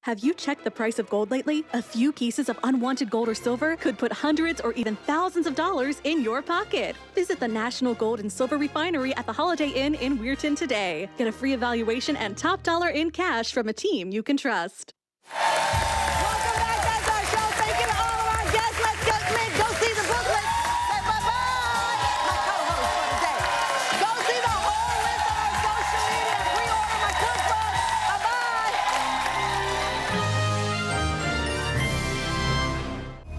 Have you checked the price of gold lately? A few pieces of unwanted gold or silver could put hundreds or even thousands of dollars in your pocket. Visit the National Gold and Silver Refinery at the Holiday Inn in Weirton today. Get a free evaluation and top dollar in cash from a team you can trust. Welcome back. That's our show. Thank you to all of our guests. Let's go see the booklet. Say bye-bye. My co-host for today. Go see the whole list on our social media and pre-order my cookbook. Bye-bye.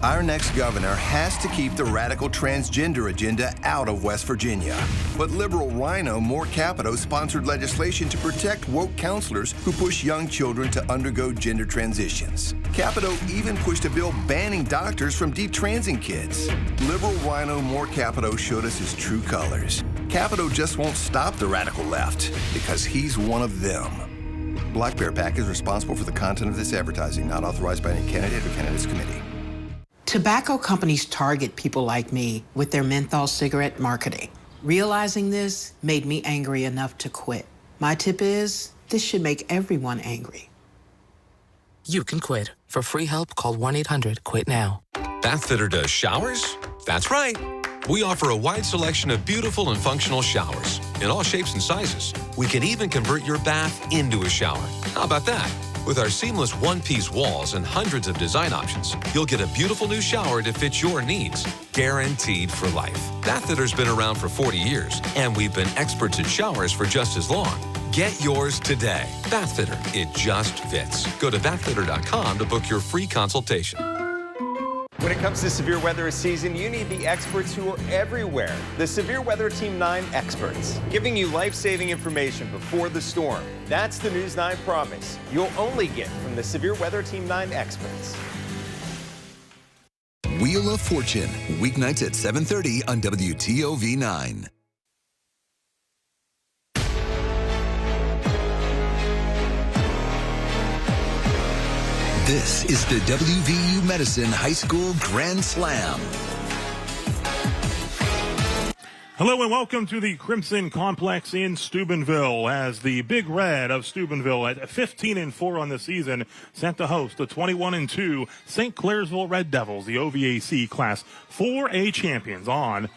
Our next governor has to keep the radical transgender agenda out of West Virginia. But liberal Rhino More Capito sponsored legislation to protect woke counselors who push young children to undergo gender transitions. Capito even pushed a bill banning doctors from detransing kids. Liberal Rhino More Capito showed us his true colors. Capito just won't stop the radical left because he's one of them. Black Bear PAC is responsible for the content of this advertising, not authorized by any candidate or candidate's committee. Tobacco companies target people like me with their menthol cigarette marketing. Realizing this made me angry enough to quit. My tip is, this should make everyone angry. You can quit. For free help, call 1-800-QUIT-NOW. Bathfitter does showers? That's right. We offer a wide selection of beautiful and functional showers in all shapes and sizes. We can even convert your bath into a shower. How about that? With our seamless one-piece walls and hundreds of design options, you'll get a beautiful new shower to fit your needs, guaranteed for life. Bathfitter's been around for 40 years, and we've been experts at showers for just as long. Get yours today. Bathfitter, it just fits. Go to bathfitter.com to book your free consultation. When it comes to severe weather this season, you need the experts who are everywhere. The Severe Weather Team 9 experts, giving you life-saving information before the storm. That's the News 9 promise you'll only get from the Severe Weather Team 9 experts. Wheel of Fortune, weeknights at 7:30 on WTOV 9. This is the WVU Medicine High School Grand Slam. Hello and welcome to the Crimson Complex in Steubenville, as the Big Red of Steubenville at 15-4 on the season set to host the 21-2 St. Clairsville Red Devils, the OVAC Class 4A champions, on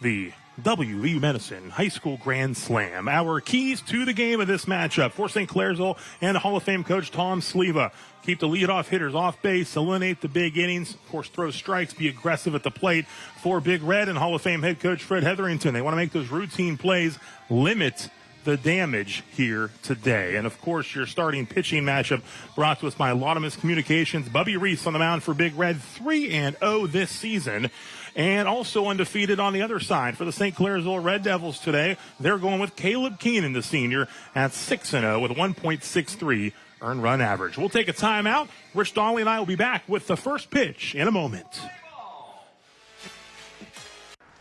the WVU Medicine High School Grand Slam. Our keys to the game of this matchup for St. Clairsville and Hall of Fame coach Tom Sleva: keep the leadoff hitters off base, eliminate the big innings, of course throw strikes, be aggressive at the plate. For Big Red and Hall of Fame head coach Fred Hetherington, they want to make those routine plays, limit the damage here today. And of course, your starting pitching matchup brought to us by Laudamus Communications. Bubby Reese on the mound for Big Red, 3-0 this season. And also undefeated on the other side for the St. Clairsville Red Devils today. They're going with Caleb Keenan, the senior, at 6-0 with 1.63 earned run average. We'll take a timeout. Rich Donnelly and I will be back with the first pitch in a moment.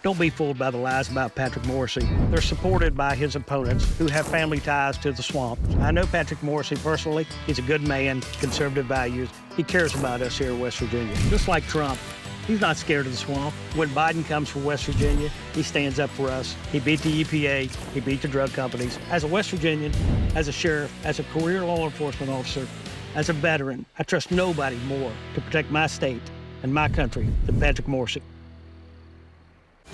Don't be fooled by the lies about Patrick Morrissey. They're supported by his opponents who have family ties to the swamp. I know Patrick Morrissey personally. He's a good man, conservative values. He cares about us here in West Virginia. Just like Trump, he's not scared of the swamp. When Biden comes for West Virginia, he stands up for us. He beat the EPA. He beat the drug companies. As a West Virginian, as a sheriff, as a career law enforcement officer, as a veteran, I trust nobody more to protect my state and my country than Patrick Morrissey.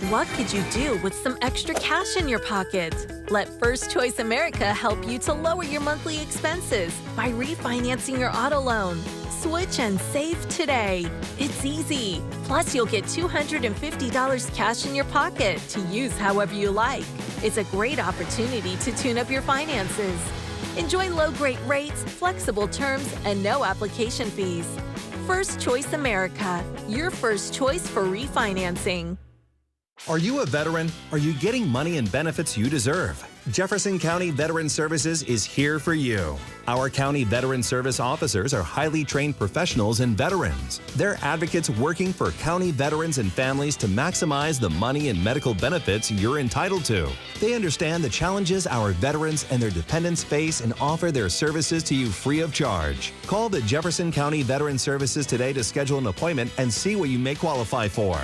What could you do with some extra cash in your pocket? Let First Choice America help you to lower your monthly expenses by refinancing your auto loan. Switch and save today. It's easy. Plus, you'll get $250 cash in your pocket to use however you like. It's a great opportunity to tune up your finances. Enjoy low great rates, flexible terms, and no application fees. First Choice America, your first choice for refinancing. Are you a veteran? Are you getting money and benefits you deserve? Jefferson County Veteran Services is here for you. Our county veteran service officers are highly trained professionals and veterans. They're advocates working for county veterans and families to maximize the money and medical benefits you're entitled to. They understand the challenges our veterans and their dependents face and offer their services to you free of charge. Call the Jefferson County Veteran Services today to schedule an appointment and see what you may qualify for.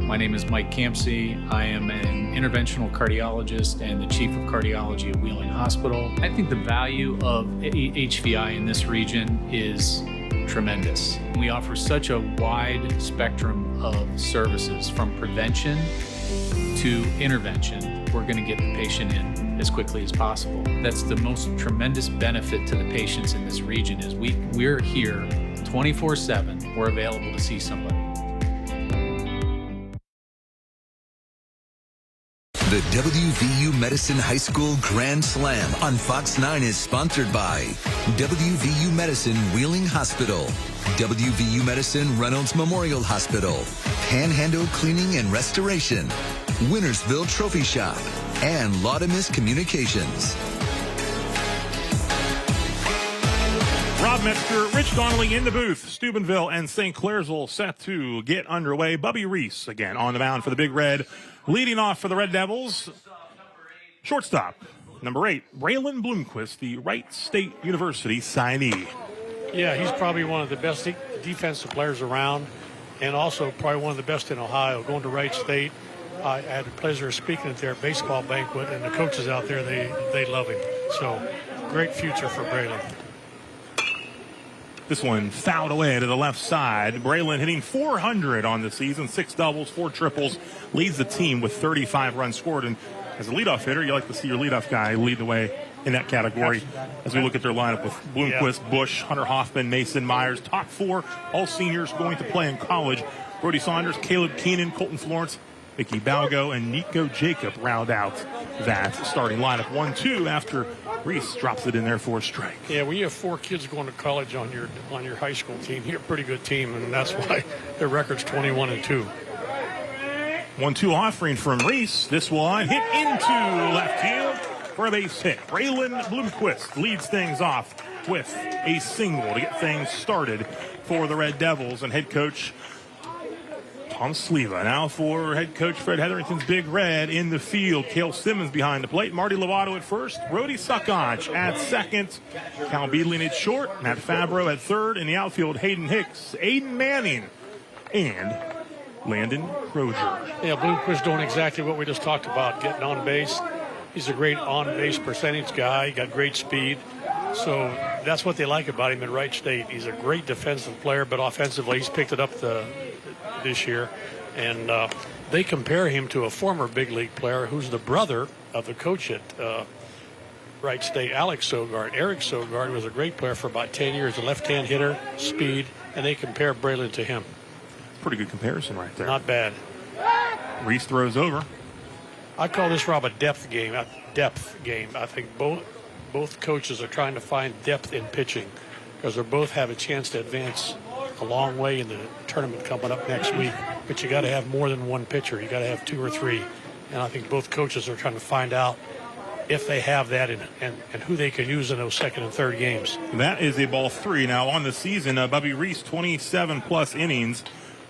My name is Mike Campsey. I am an interventional cardiologist and the chief of cardiology at Wheeling Hospital. I think the value of HVI in this region is tremendous. We offer such a wide spectrum of services, from prevention to intervention. We're going to get the patient in as quickly as possible. That's the most tremendous benefit to the patients in this region is we're here 24/7. We're available to see somebody. The WVU Medicine High School Grand Slam on Fox 9 is sponsored by WVU Medicine Wheeling Hospital, WVU Medicine Reynolds Memorial Hospital, Panhandle Cleaning and Restoration, Wintersville Trophy Shop, and Laudamus Communications. Rob Metzger, Rich Donnelly in the booth. Steubenville and St. Clairsville set to get underway. Bubby Reese again on the mound for the Big Red. Leading off for the Red Devils, shortstop, number 8, Braylon Bloomquist, the Wright State University signee. Yeah, he's probably one of the best defensive players around, and also probably one of the best in Ohio. Going to Wright State, I had the pleasure of speaking at their baseball banquet, and the coaches out there, they love him. So, great future for Braylon. This one fouled away to the left side. Braylon hitting .400 on the season, 6 doubles, 4 triples, leads the team with 35 runs scored. And as a leadoff hitter, you like to see your leadoff guy lead the way in that category. As we look at their lineup with Bloomquist, Bush, Hunter Hoffman, Mason Myers, top 4, all seniors going to play in college. Brody Saunders, Caleb Keenan, Colton Florence, Mickey Balgo, and Nico Jacob round out that starting lineup. 1-2 after Reese drops it in there for a strike. Yeah, when you have 4 kids going to college on your high school team, you're a pretty good team, and that's why their record's 21-2. 1-2 offering from Reese. This one hit into left field for a base hit. Braylon Bloomquist leads things off with a single to get things started for the Red Devils, and head coach Tom Sleva. Now for head coach Fred Hetherington's Big Red in the field. Cale Simmons behind the plate. Marty Lovato at first. Brody Suckonch at second. Cal Beedling at short. Matt Fabro at third. In the outfield, Hayden Hicks, Aiden Manning, and Landon Crozier. Yeah, Bloomquist doing exactly what we just talked about, getting on base. He's a great on-base percentage guy. He got great speed. So that's what they like about him at Wright State. He's a great defensive player, but offensively he's picked it up this year. And they compare him to a former big league player who's the brother of the coach at Wright State, Alex Sogard. Eric Sogard was a great player for about 10 years, a left-hand hitter, speed, and they compare Braylon to him. Pretty good comparison right there. Not bad. Reese throws over. I call this, Rob, a depth game. I think both coaches are trying to find depth in pitching because they both have a chance to advance a long way in the tournament coming up next week. But you got to have more than one pitcher. You got to have 2 or 3. And I think both coaches are trying to find out if they have that and who they can use in those second and third games. That is a ball 3. Now on the season, Bubby Reese, 27-plus innings.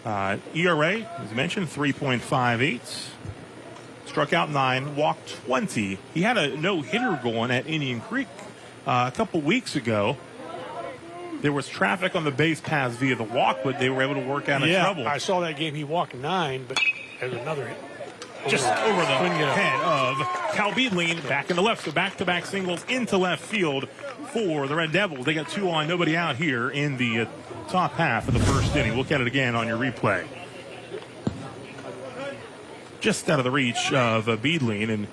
ERA, as mentioned, 3.58. Struck out 9, walked 20. He had a no-hitter going at Indian Creek a couple weeks ago. There was traffic on the base paths via the walk, but they were able to work out of trouble. I saw that game. He walked 9, but there's another hit. Just over the head of Cal Beedling, back in the left. So back-to-back singles into left field for the Red Devils. They got 2 on, nobody out here in the top half of the first inning. Look at it again on your replay. Just out of the reach of Beedling, and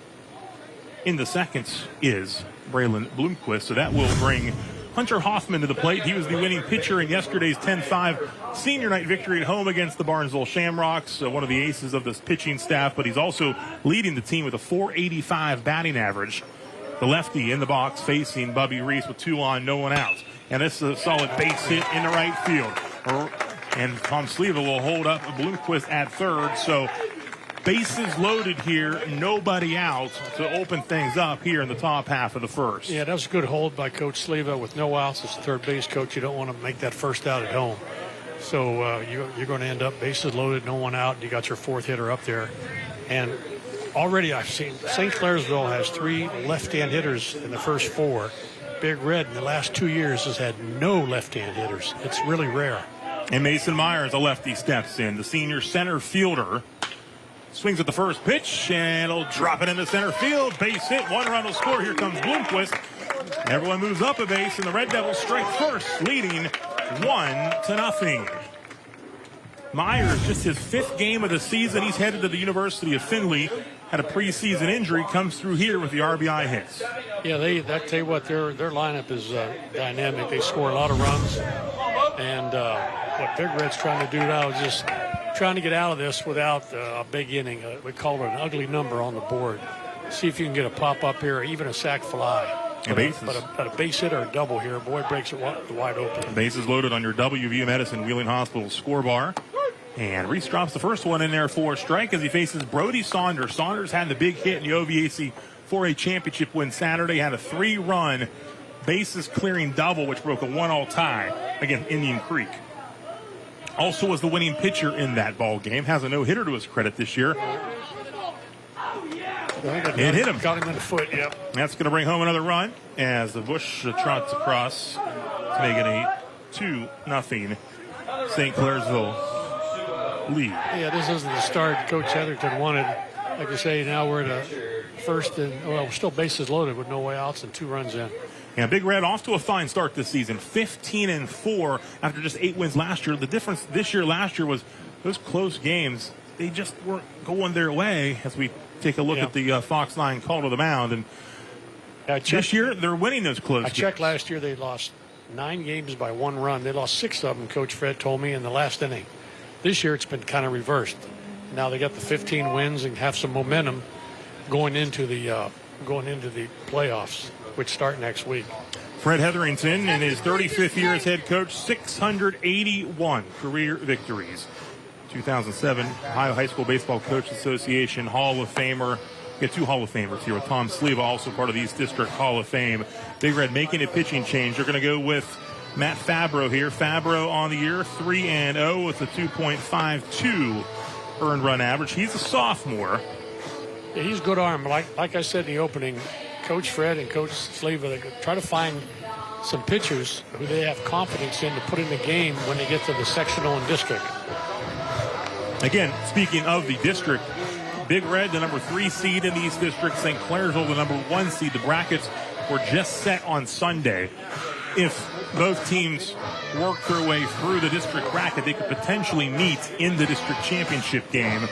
in the seconds is Braylon Bloomquist. So that will bring Hunter Hoffman to the plate. He was the winning pitcher in yesterday's 10-5 senior night victory at home against the Barnesville Shamrocks, one of the aces of this pitching staff, but he's also leading the team with a .485 batting average. The lefty in the box facing Bubby Reese with 2 on, no one out. And this is a solid base hit in the right field. And Tom Sleva will hold up Bloomquist at third. So bases loaded here, nobody out to open things up here in the top half of the first. Yeah, that was a good hold by Coach Sleva with no outs. As the third base coach, you don't want to make that first out at home. So you're going to end up bases loaded, no one out. You got your 4th hitter up there. And already I've seen St. Clairsville has 3 left-hand hitters in the first 4. Big Red in the last 2 years has had no left-hand hitters. It's really rare. And Mason Myers, a lefty, steps in. The senior center fielder Swings at the first pitch, and he'll drop it into center field. Base hit. One run will score. Here comes Bloomquist. Everyone moves up a base, and the Red Devils strike first, leading 1-0. Myers, just his 5th game of the season. He's headed to the University of Findlay. Had a preseason injury. Comes through here with the RBI hits. Yeah, I tell you what, their lineup is dynamic. They score a lot of runs. And what Big Red's trying to do now is just trying to get out of this without a big inning. We call it an ugly number on the board. See if you can get a pop up here, or even a sac fly. But a base hit or a double here, boy, breaks it wide open. Bases loaded on your WVU Medicine Wheeling Hospital score bar. And Reese drops the first one in there for a strike as he faces Brody Saunders. Saunders had the big hit in the OVAC 4A championship win Saturday. Had a 3-run bases clearing double, which broke a 1-all tie against Indian Creek. Also was the winning pitcher in that ball game. Has a no-hitter to his credit this year. It hit him. Got him in the foot, yep. That's going to bring home another run as the Bush trots across to make it a 2-0 St. Clairsville lead. Yeah, this isn't the start Coach Heatherton wanted. Like I say, now we're at a first and, well, we're still bases loaded with no way outs and 2 runs in. And Big Red off to a fine start this season, 15-4 after just 8 wins last year. The difference this year, last year was those close games. They just weren't going their way as we take a look at the Fox 9 call to the mound. And this year, they're winning those close games. I checked last year, they lost 9 games by 1 run. They lost 6 of them, Coach Fred told me, in the last inning. This year, it's been kind of reversed. Now they got the 15 wins and have some momentum going into the playoffs, which start next week. Fred Hetherington, in his 35th year as head coach, 681 career victories. 2007 Ohio High School Baseball Coach Association Hall of Famer. We have 2 Hall of Famers here with Tom Sleva, also part of the East District Hall of Fame. Big Red making a pitching change. They're going to go with Matt Fabro here. Fabro on the year, 3-0 with a 2.52 earned run average. He's a sophomore. Yeah, he's a good arm. Like I said in the opening, Coach Fred and Coach Sleva, they try to find some pitchers who they have confidence in to put in the game when they get to the sectional and district. Again, speaking of the district, Big Red, the number 3 seed in the East District, St. Clairsville, the number 1 seed. The brackets were just set on Sunday. If both teams work their way through the district bracket, they could potentially meet in the district championship game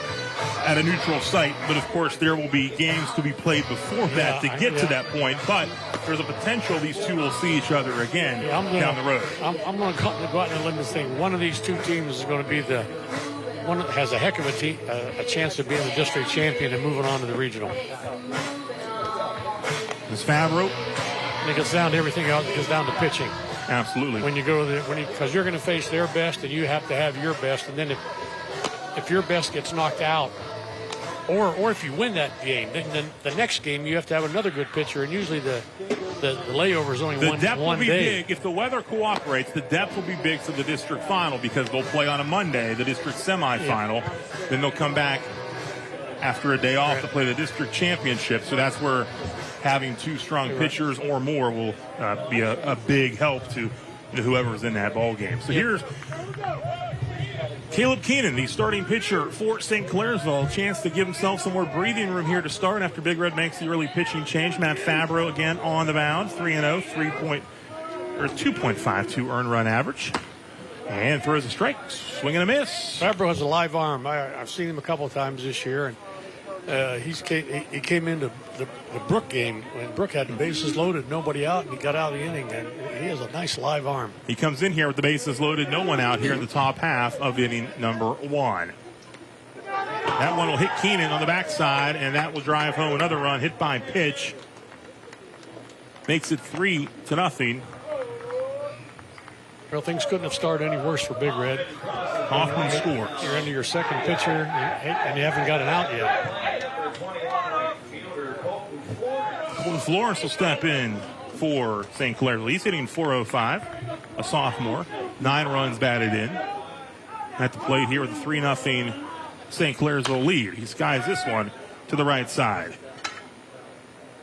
at a neutral site. But, of course, there will be games to be played before that to get to that point. But there's a potential these two will see each other again down the road. I'm going to go out on a limb and say one of these 2 teams is going to be the one that has a heck of a chance of being the district champion and moving on to the regional. This Favreau. And it gets down to everything else. It goes down to pitching. Absolutely. When you go there, because you're going to face their best, and you have to have your best. And then if your best gets knocked out, or if you win that game, then the next game you have to have another good pitcher. And usually the layover is only one day. The depth will be big. If the weather cooperates, the depth will be big for the district final because they'll play on a Monday, the district semifinal. Yeah. Then they'll come back after a day off to play the district championship. So that's where having 2 strong pitchers or more will be a big help to whoever's in that ball game. So here's Caleb Keenan, the starting pitcher for St. Clairsville. A chance to give himself some more breathing room here to start after Big Red makes the early pitching change. Matt Fabro again on the mound, 3-0, 2.52 earned run average. And throws a strike, swing and a miss. Fabro has a live arm. I've seen him a couple of times this year, and he came into the Brook game when Brook had the bases loaded, nobody out, and he got out of the inning, and he has a nice live arm. He comes in here with the bases loaded, no one out here in the top half of inning number 1. That one will hit Keenan on the backside, and that will drive home another run hit by pitch. Makes it 3-0. Well, things couldn't have started any worse for Big Red. Hoffman scores. You're into your second pitcher, and you haven't got an out yet. Colton Flores will step in for St. Clair. He's hitting .405, a sophomore. 9 runs batted in. At the plate here with a 3-0 St. Clairsville lead. He skies this one to the right side.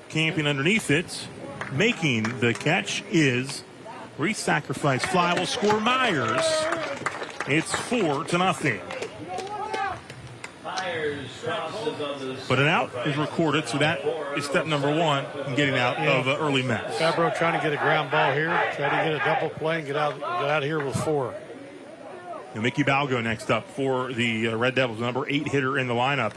Camping underneath it, making the catch is Reese sacrifice fly will score Myers. It's 4-0. But an out is recorded, so that is step number one in getting out of an early mess. Fabro trying to get a ground ball here, try to get a double play and get out of here with 4. And Mickey Balgo next up for the Red Devils, number 8 hitter in the lineup.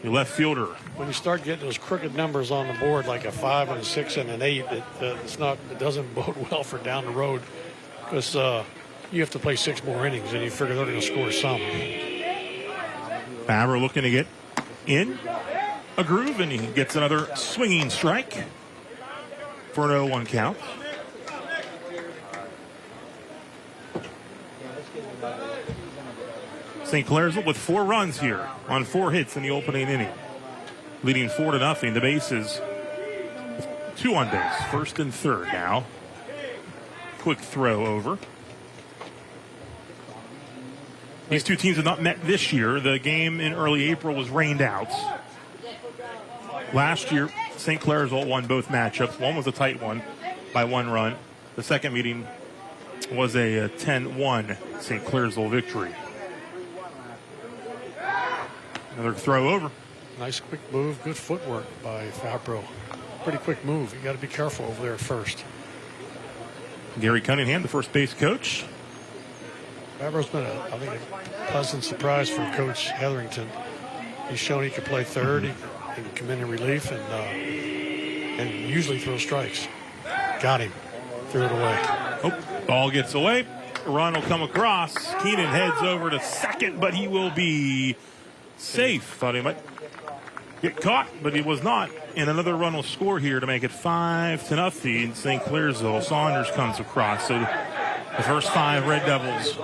The left fielder. When you start getting those crooked numbers on the board, like a 5 and a 6 and an 8, it doesn't bode well for down the road, because you have to play 6 more innings, and you figure they're going to score some. Fabro looking to get in a groove, and he gets another swinging strike for an 0-1 count. St. Clairsville with 4 runs here on 4 hits in the opening inning, leading 4-0. The bases 2 on base, first and third now. Quick throw over. These two teams have not met this year. The game in early April was rained out. Last year, St. Clairsville won both matchups. One was a tight one by 1 run. The second meeting was a 10-1 St. Clairsville victory. Another throw over. Nice quick move, good footwork by Fabro. Pretty quick move. You got to be careful over there at first. Gary Cunningham, the first base coach. Fabro's been, I think, a pleasant surprise for Coach Hetherington. He's shown he can play third. He can come in relief and usually throw strikes. Got him. Threw it away. Oh, ball gets away. A run will come across. Keenan heads over to second, but he will be safe. Thought he might get caught, but he was not. And another run will score here to make it 5-0. St. Clairsville. Saunders comes across. So the first 5 Red Devils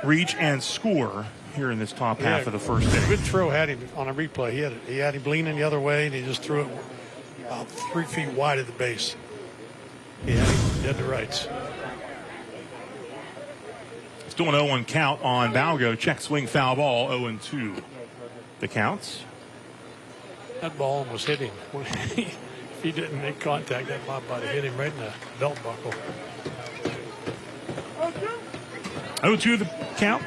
reach and score here in this top half of the first inning. Good throw had him on a replay. He had him leaning the other way, and he just threw it about 3 feet wide of the base. He had him dead to rights. Still an 0-1 count on Balgo. Check swing foul ball, 0-2. The counts. That ball almost hit him. If he didn't make contact, that ball might have hit him right in the belt buckle. 0-2 the count.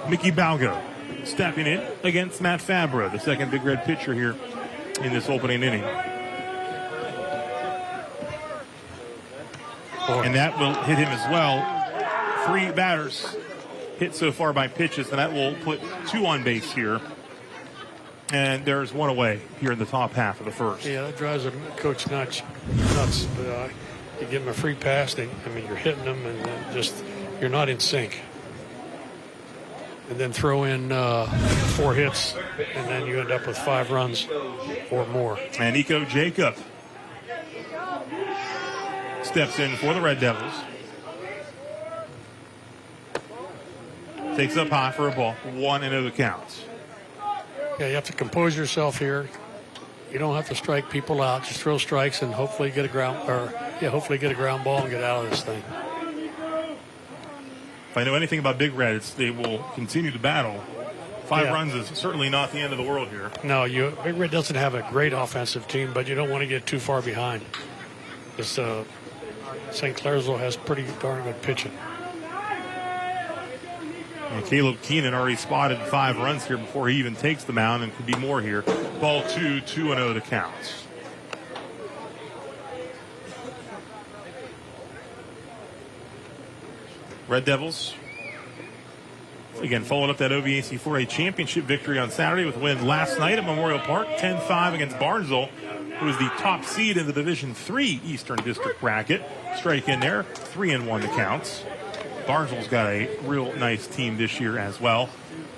Mickey Balgo stepping in against Matt Fabro, the second Big Red pitcher here in this opening inning. And that will hit him as well. 3 batters hit so far by pitches, and that will put 2 on base here. And there's 1 away here in the top half of the first. Yeah, that drives a coach nuts. But you give him a free pass, you're hitting them, and then just you're not in sync. And then throw in 4 hits, and then you end up with 5 runs or more. And Nico Jacob steps in for the Red Devils. Takes up high for a ball. 1-0 the counts. Yeah, you have to compose yourself here. You don't have to strike people out. Just throw strikes and hopefully get a ground ball and get out of this thing. If I know anything about Big Red, they will continue to battle. 5 runs is certainly not the end of the world here. No, Big Red doesn't have a great offensive team, but you don't want to get too far behind. This St. Clairsville has pretty darn good pitching. And Caleb Keenan already spotted 5 runs here before he even takes the mound, and could be more here. Ball 2, 2-0 the counts. Red Devils, again, followed up that OVAC 4A championship victory on Saturday with a win last night at Memorial Park, 10-5 against Barnesville, who is the top seed in the Division III Eastern District bracket. Strike in there, 3-1 the counts. Barnesville's got a real nice team this year as well.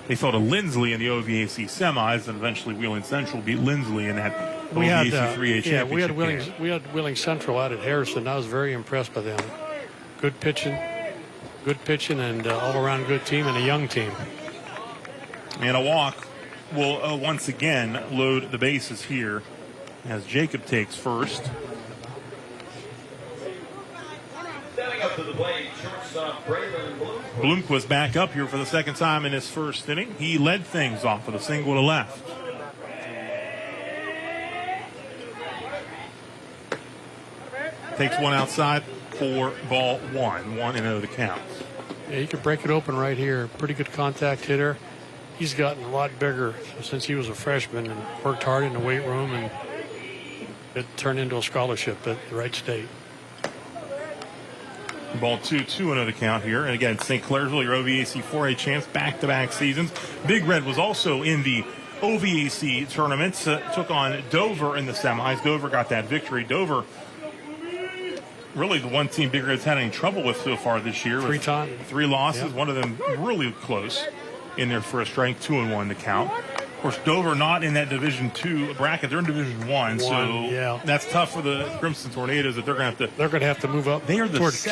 They fell to Lindsley in the OVAC semis, and eventually Wheeling Central beat Lindsley in that OVAC 3A championship game. We had Wheeling Central out at Harrison. I was very impressed by them. Good pitching, and all-around good team and a young team. And a walk will once again load the bases here as Jacob takes first. Standing up to the plate, shortstop Braylon Bloomquist back up here for the second time in his first inning. He led things off with a single to left. Takes one outside for ball 1. 1-0 the count. Yeah, he could break it open right here. Pretty good contact hitter. He's gotten a lot bigger since he was a freshman and worked hard in the weight room, and it turned into a scholarship at Wright State. Ball 2-2 the count here. And again, St. Clairsville, your OVAC 4A champs, back-to-back seasons. Big Red was also in the OVAC tournaments. Took on Dover in the semis. Dover got that victory. Dover, really the one team Big Red's had any trouble with so far this year. 3 losses. Yep. One of them really close in their first rank, 2-1 to count. Of course, Dover not in that Division II bracket; they're in Division I, so that's tough for the Crimson Tornadoes. That they're going to have to move up. They are the Northeast.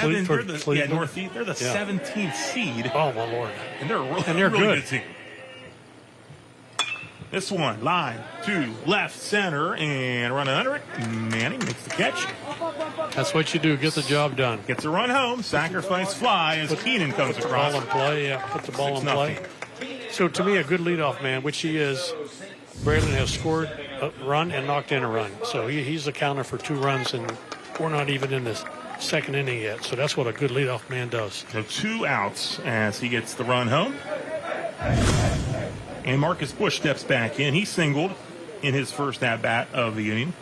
They're the 17th seed. Oh my Lord! And they're they're really good team. This one, line to left center and running under it. Manning makes the catch. That's what you do. Get the job done. Gets a run home. Sacrifice fly as Keenan comes across. Put the ball in play. Yeah, put the ball in play. So to me, a good leadoff man, which he is. Braylon has scored a run and knocked in a run. So he's the counter for 2 runs, and we're not even in the second inning yet. So that's what a good leadoff man does. So 2 outs as he gets the run home. And Marcus Bush steps back in. He singled in his first at-bat of the inning.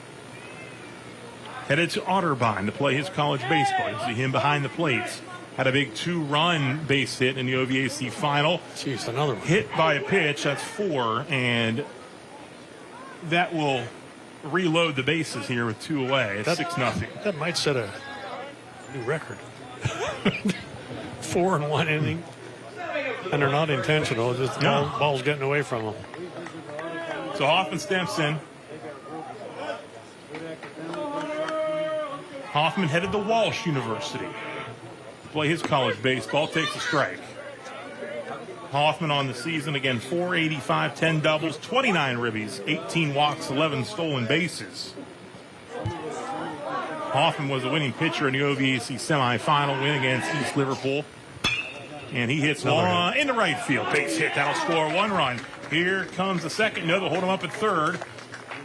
Headed to Otterbein to play his college baseball. You see him behind the plates. Had a big 2-run base hit in the OVAC final. Jeez, another one. Hit by a pitch, that's 4, and that will reload the bases here with 2 away. It's 6-0. That might set a new record. 4 in 1 inning. And they're not intentional. Just ball's getting away from them. So Hoffman steps in. Hoffman headed to Walsh University to play his college baseball. Takes a strike. Hoffman on the season, again, 485, 10 doubles, 29 ribbies, 18 walks, 11 stolen bases. Hoffman was the winning pitcher in the OVAC semifinal win against East Liverpool. And he hits one in the right field. Base hit. That'll score 1 run. Here comes the second. No, they'll hold him up at third.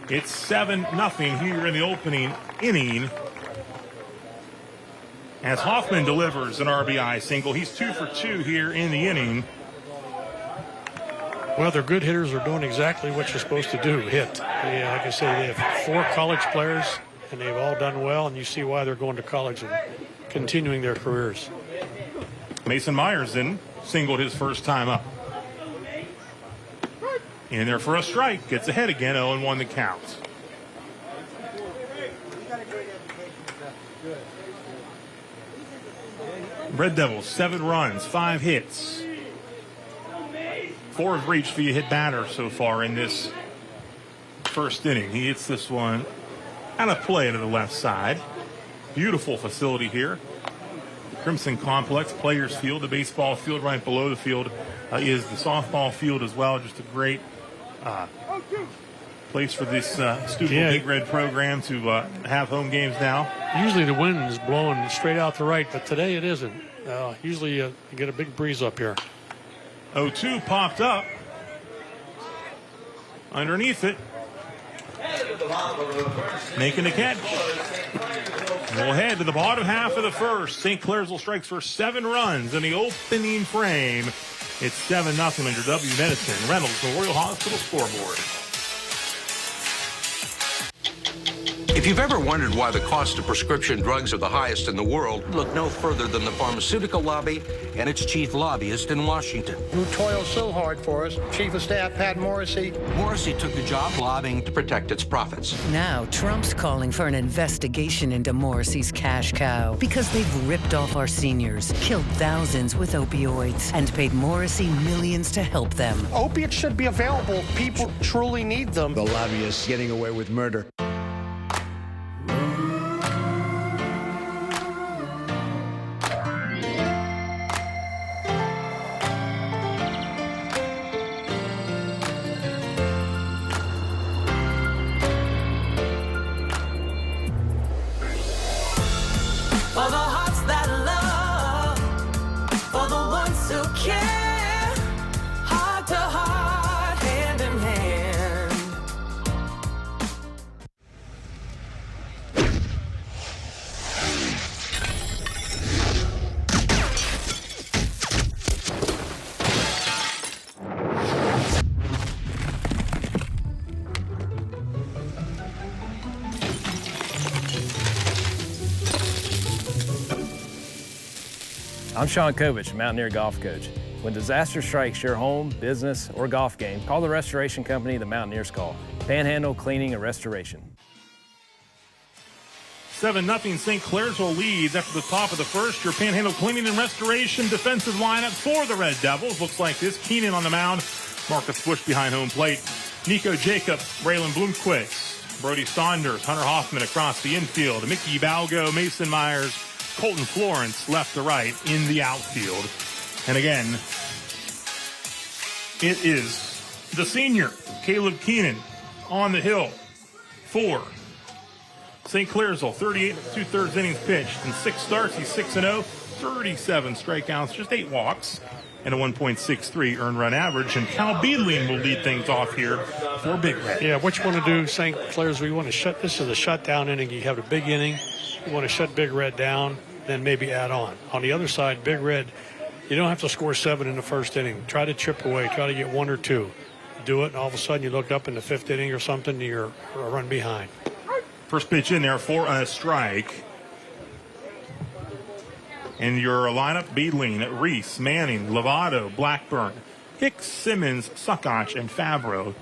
It's 7-0 here in the opening inning. As Hoffman delivers an RBI single. He's 2 for 2 here in the inning. Well, their good hitters are doing exactly what you're supposed to do, hit. Yeah, like I say, they have 4 college players, and they've all done well, and you see why they're going to college and continuing their careers. Mason Myers then singled his first time up. In there for a strike. Gets ahead again, 0-1 the count. Red Devils, 7 runs, 5 hits. 4 have reached via hit batter so far in this first inning. He hits this one out of play to the left side. Beautiful facility here. Crimson Complex, Players Field, the baseball field right below the field is the softball field as well. Just a great place for this Steubenville Big Red program to have home games now. Usually the wind is blowing straight out the right, but today it isn't. Usually you get a big breeze up here. 0-2 popped up. Underneath it. Making the catch. We'll head to the bottom half of the first. St. Clairsville strikes for 7 runs in the opening frame. It's 7-0 under W Medicine Reynolds Memorial Hospital scoreboard. If you've ever wondered why the cost of prescription drugs are the highest in the world, look no further than the pharmaceutical lobby and its chief lobbyist in Washington. Who toils so hard for us, Chief of Staff Pat Morrissey. Morrissey took the job lobbying to protect its profits. Now Trump's calling for an investigation into Morrissey's cash cow because they've ripped off our seniors, killed thousands with opioids, and paid Morrissey millions to help them. Opiates should be available. People truly need them. The lobbyists getting away with murder. For the hearts that love, for the ones who care, heart to heart, hand in hand. I'm Sean Kovich, Mountaineer Golf Coach. When disaster strikes your home, business, or golf game, call the restoration company the Mountaineers call. Panhandle Cleaning and Restoration. 7-0 St. Clairsville leads after the top of the first. Your Panhandle Cleaning and Restoration defensive lineup for the Red Devils looks like this. Keenan on the mound. Marcus Bush behind home plate. Nico Jacob, Braylon Bloomquist, Brody Saunders, Hunter Hoffman across the infield. Mickey Balgo, Mason Myers, Colton Florence left to right in the outfield. And again, it is the senior, Caleb Keenan, on the hill for St. Clairsville. 38 2/3 innings pitched. In 6 starts, he's 6-0, 37 strikeouts, just 8 walks, and a 1.63 earned run average. And Cal Beedling will lead things off here for Big Red. Yeah, what you want to do, St. Clairsville, you want to shut, this is a shutdown inning. You have a big inning. You want to shut Big Red down, then maybe add on. On the other side, Big Red, you don't have to score 7 in the first inning. Try to chip away. Try to get 1 or 2. Do it, and all of a sudden you look up in the 5th inning or something, you're a run behind. First pitch in there for a strike. And your lineup, Beedling, Reese, Manning, Lovato, Blackburn, Hicks, Simmons, Suckoch, and Favreau.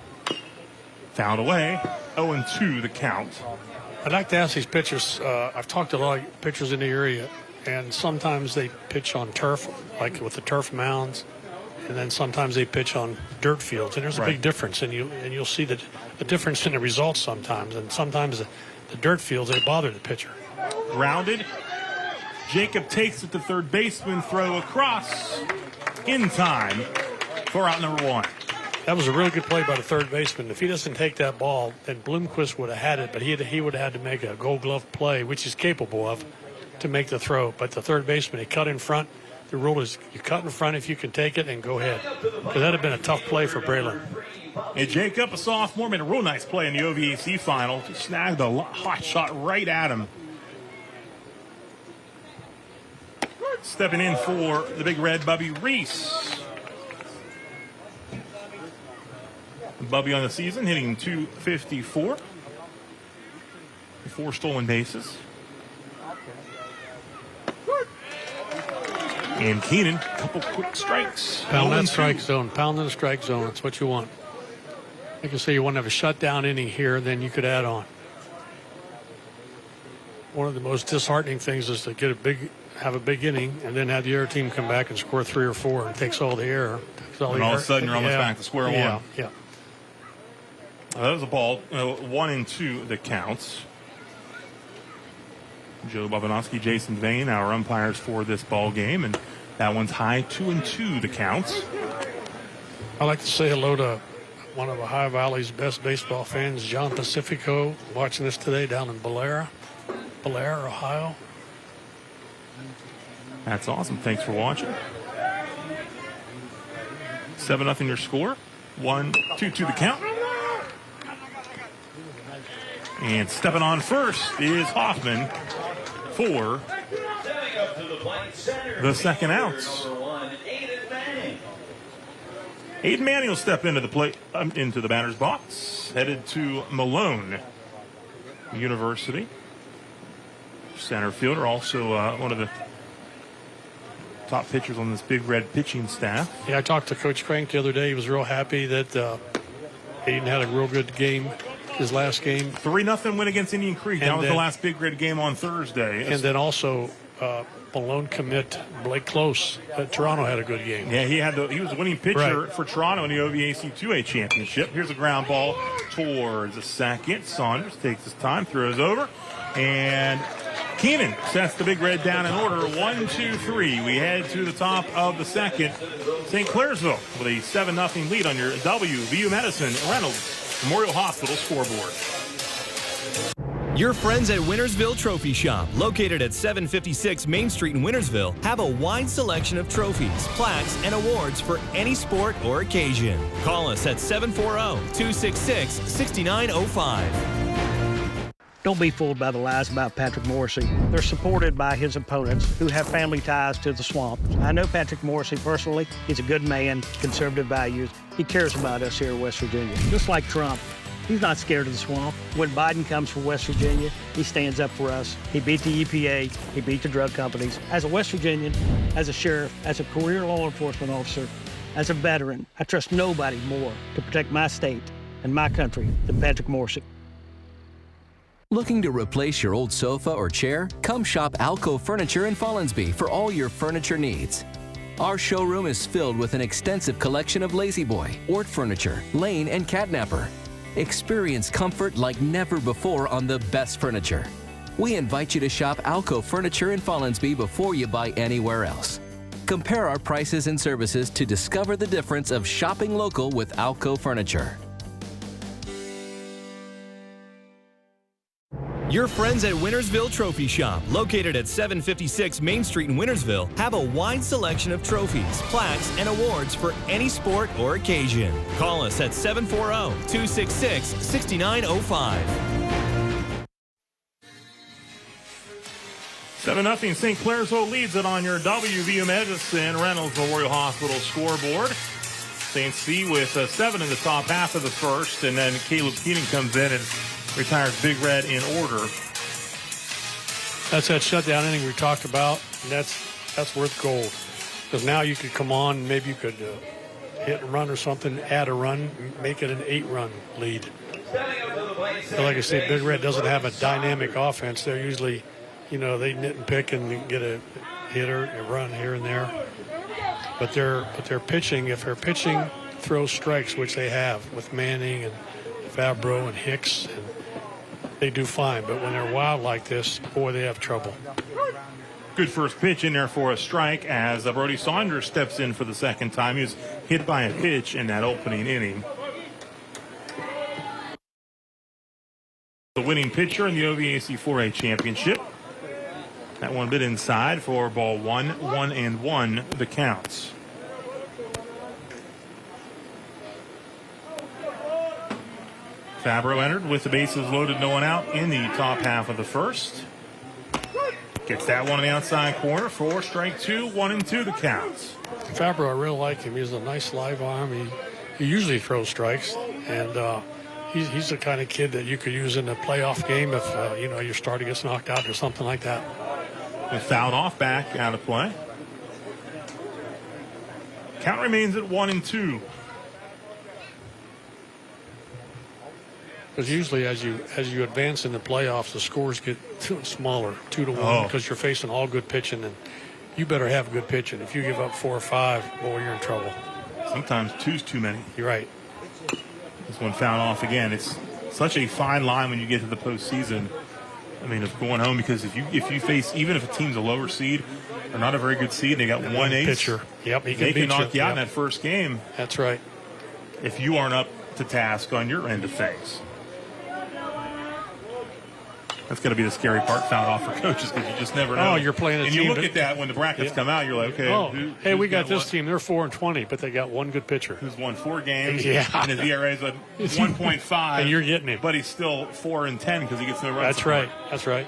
Fouled away. 0-2 the count. I'd like to ask these pitchers, I've talked to a lot of pitchers in the area, and sometimes they pitch on turf, like with the turf mounds, and then sometimes they pitch on dirt fields, and there's a big difference, and you'll see the difference in the results sometimes, and sometimes the dirt fields, they bother the pitcher. Grounded. Jacob takes it to third baseman, throw across in time for out number 1. That was a really good play by the third baseman. If he doesn't take that ball, then Bloomquist would have had it, but he would have had to make a gold glove play, which he's capable of, to make the throw. But the third baseman, he cut in front. The rule is you cut in front if you can take it and go ahead. Because that would have been a tough play for Braylon. And Jacob, a sophomore, made a real nice play in the OVAC final. Just snagged a hot shot right at him. Stepping in for the Big Red, Bubby Reese. Bubby on the season, hitting .254. 4 stolen bases. And Keenan, a couple quick strikes. Pound that strike zone. Pound in the strike zone. That's what you want. Like I say, you want to have a shutdown inning here, then you could add on. One of the most disheartening things is to have a big inning and then have the other team come back and score 3 or 4 and takes all the air. And all of a sudden you're almost back to square one. Yeah. That was a ball. 1-2 the counts. Joe Bobanowski, Jason Vane, our umpires for this ball game, and that one's high. 2-2 the counts. I'd like to say hello to one of Ohio Valley's best baseball fans, John Pacifico, watching this today down in Blair, Ohio. That's awesome. Thanks for watching. 7-0 your score. 1-2 the count. And stepping on first is Hoffman for the second out. Aiden Manning will step into the plate, into the batter's box, headed to Malone University. Center fielder, also one of the top pitchers on this Big Red pitching staff. Yeah, I talked to Coach Crank the other day. He was real happy that Aiden had a real good game, his last game. 3-0 win against Indian Creek. That was the last Big Red game on Thursday. And then also Malone commit Blake Close at Toronto had a good game. Yeah, he was the winning pitcher for Toronto in the OVAC 2A championship. Here's a ground ball towards the second. Saunders takes his time, throws over, and Keenan sets the Big Red down in order. 1-2-3. We head to the top of the second. St. Clairsville with a 7-0 lead on your WVU Medicine Reynolds Memorial Hospital scoreboard. Your friends at Wintersville Trophy Shop, located at 756 Main Street in Wintersville, have a wide selection of trophies, plaques, and awards for any sport or occasion. Call us at 740-266-6905. Don't be fooled by the lies about Patrick Morrissey. They're supported by his opponents who have family ties to the swamp. I know Patrick Morrissey personally. He's a good man, conservative values. He cares about us here in West Virginia. Just like Trump, He's not scared of the swamp. When Biden comes for West Virginia, he stands up for us. He beat the EPA. He beat the drug companies. As a West Virginian, as a sheriff, as a career law enforcement officer, as a veteran, I trust nobody more to protect my state and my country than Patrick Morrissey. Looking to replace your old sofa or chair? Come shop Alco Furniture in Follinsby for all your furniture needs. Our showroom is filled with an extensive collection of La-Z-Boy, Ort furniture, Lane, and Catnapper. Experience comfort like never before on the best furniture. We invite you to shop Alco Furniture in Follinsby before you buy anywhere else. Compare our prices and services to discover the difference of shopping local with Alco Furniture. Your friends at Wintersville Trophy Shop, located at 756 Main Street in Wintersville, have a wide selection of trophies, plaques, and awards for any sport or occasion. Call us at 740-266-6905. 7-0, St. Clairsville leads it on your WVU Medicine Reynolds Memorial Hospital scoreboard. St. C with 7 in the top half of the first, and then Caleb Keenan comes in and retires Big Red in order. That's that shutdown inning we talked about, and that's worth gold. Because now you could come on, and maybe you could hit a run or something, add a run, make it an 8-run lead. But like I said, Big Red doesn't have a dynamic offense. They're usually, they nit and pick and get a hitter, a run here and there. But they're pitching. If they're pitching, throw strikes, which they have with Manning and Fabro and Hicks, and they do fine. But when they're wild like this, boy, they have trouble. Good first pitch in there for a strike as Brody Saunders steps in for the second time. He was hit by a pitch in that opening inning. The winning pitcher in the OVAC 4A championship. That one bit inside for ball 1, 1-1 the counts. Fabro entered with the bases loaded, no one out in the top half of the first. Gets that one on the outside corner for strike 2, 1-2 the counts. Fabro, I really like him. He has a nice live arm. He usually throws strikes, and he's the kind of kid that you could use in a playoff game if your starter gets knocked out or something like that. And fouled off, back out of play. Count remains at 1-2. Because usually as you advance in the playoffs, the scores get smaller, 2-1, because you're facing all good pitching, and you better have good pitching. If you give up 4 or 5, boy, you're in trouble. Sometimes 2's too many. You're right. This one fouled off again. It's such a fine line when you get to the postseason. I mean, of going home, because if you face, even if a team's a lower seed or not a very good seed, they got one ace. Pitcher. Yep, they can knock you out in that first game. That's right. If you aren't up to task on your end of things. That's going to be the scary part, fouled off for coaches, because you just never know. Oh, you're playing a and team. You look at that when the brackets come out, you're like, okay. Hey, we got this team. They're 4-20, but they got one good pitcher. Who's won 4 games. Yeah. And his ERA is at 1.5. And you're getting him. But he's still 4-10 because he gets no runs. That's right. That's right.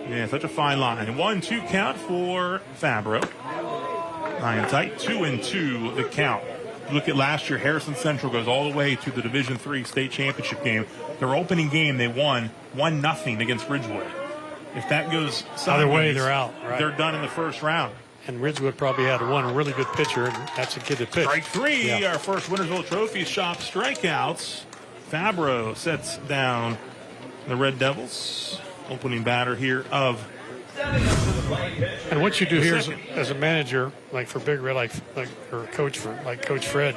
Yeah, such a fine line. 1-2 count for Fabro. High and tight. 2-2 the count. Look at last year, Harrison Central goes all the way to the Division III state championship game. Their opening game, they won 1-0 against Ridgewood. If that goes sideways, either way, they're out. Right. They're done in the first round. And Ridgewood probably had one really good pitcher, and that's a kid that pitched. Strike 3, our first Wintersville Trophy Shop strikeouts. Fabro sets down the Red Devils. Opening batter here of. And what you do here as a manager, like for Big Red, like or Coach Fred,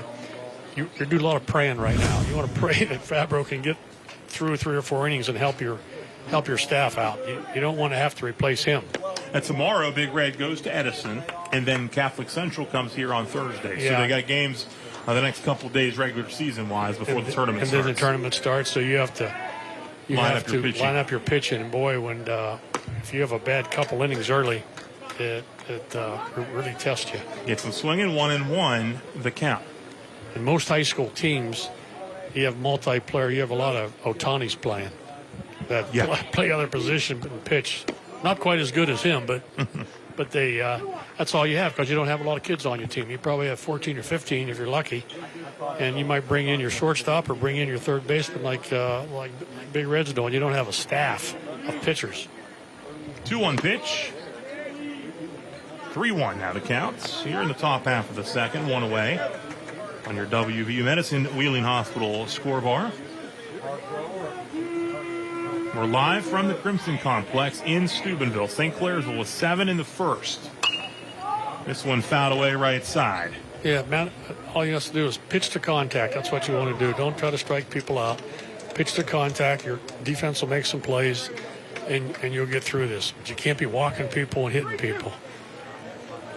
you do a lot of praying right now. You want to pray that Fabro can get through 3 or 4 innings and help your staff out. You don't want to have to replace him. And tomorrow, Big Red goes to Edison, and then Catholic Central comes here on Thursday. So they got games the next couple of days, regular season-wise, before the tournament starts. And then the tournament starts, so you have to line up your pitching. And boy, when if you have a bad couple innings early, it really tests you. Gets them swinging 1-1 the count. In most high school teams, you have multiplayer. You have a lot of Otanis playing that play other position and pitch. Not quite as good as him, but they that's all you have, because you don't have a lot of kids on your team. You probably have 14 or 15 if you're lucky, and you might bring in your shortstop or bring in your third baseman like Big Red's doing. You don't have a staff of pitchers. 2-1 pitch. 3-1 now the counts. Here in the top half of the second, one away on your WVU Medicine Wheeling Hospital score bar. We're live from the Crimson Complex in Steubenville. St. Clairsville with 7 in the first. This one fouled away right side. Yeah, man, all you have to do is pitch to contact. That's what you want to do. Don't try to strike people out. Pitch to contact. Your defense will make some plays, and you'll get through this. But you can't be walking people and hitting people.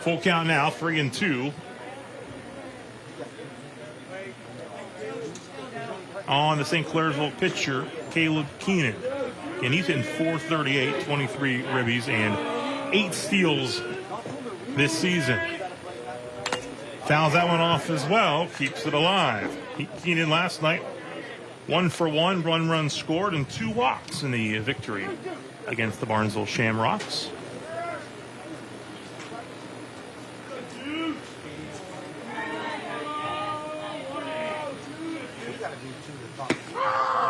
Full count now, 3-2. On the St. Clairsville pitcher, Caleb Keenan. And he's hitting .438, 23 ribbies, and 8 steals this season. Fouls that one off as well, keeps it alive. Keenan last night, 1 for 1, run scored, and 2 walks in the victory against the Barnesville Shamrocks.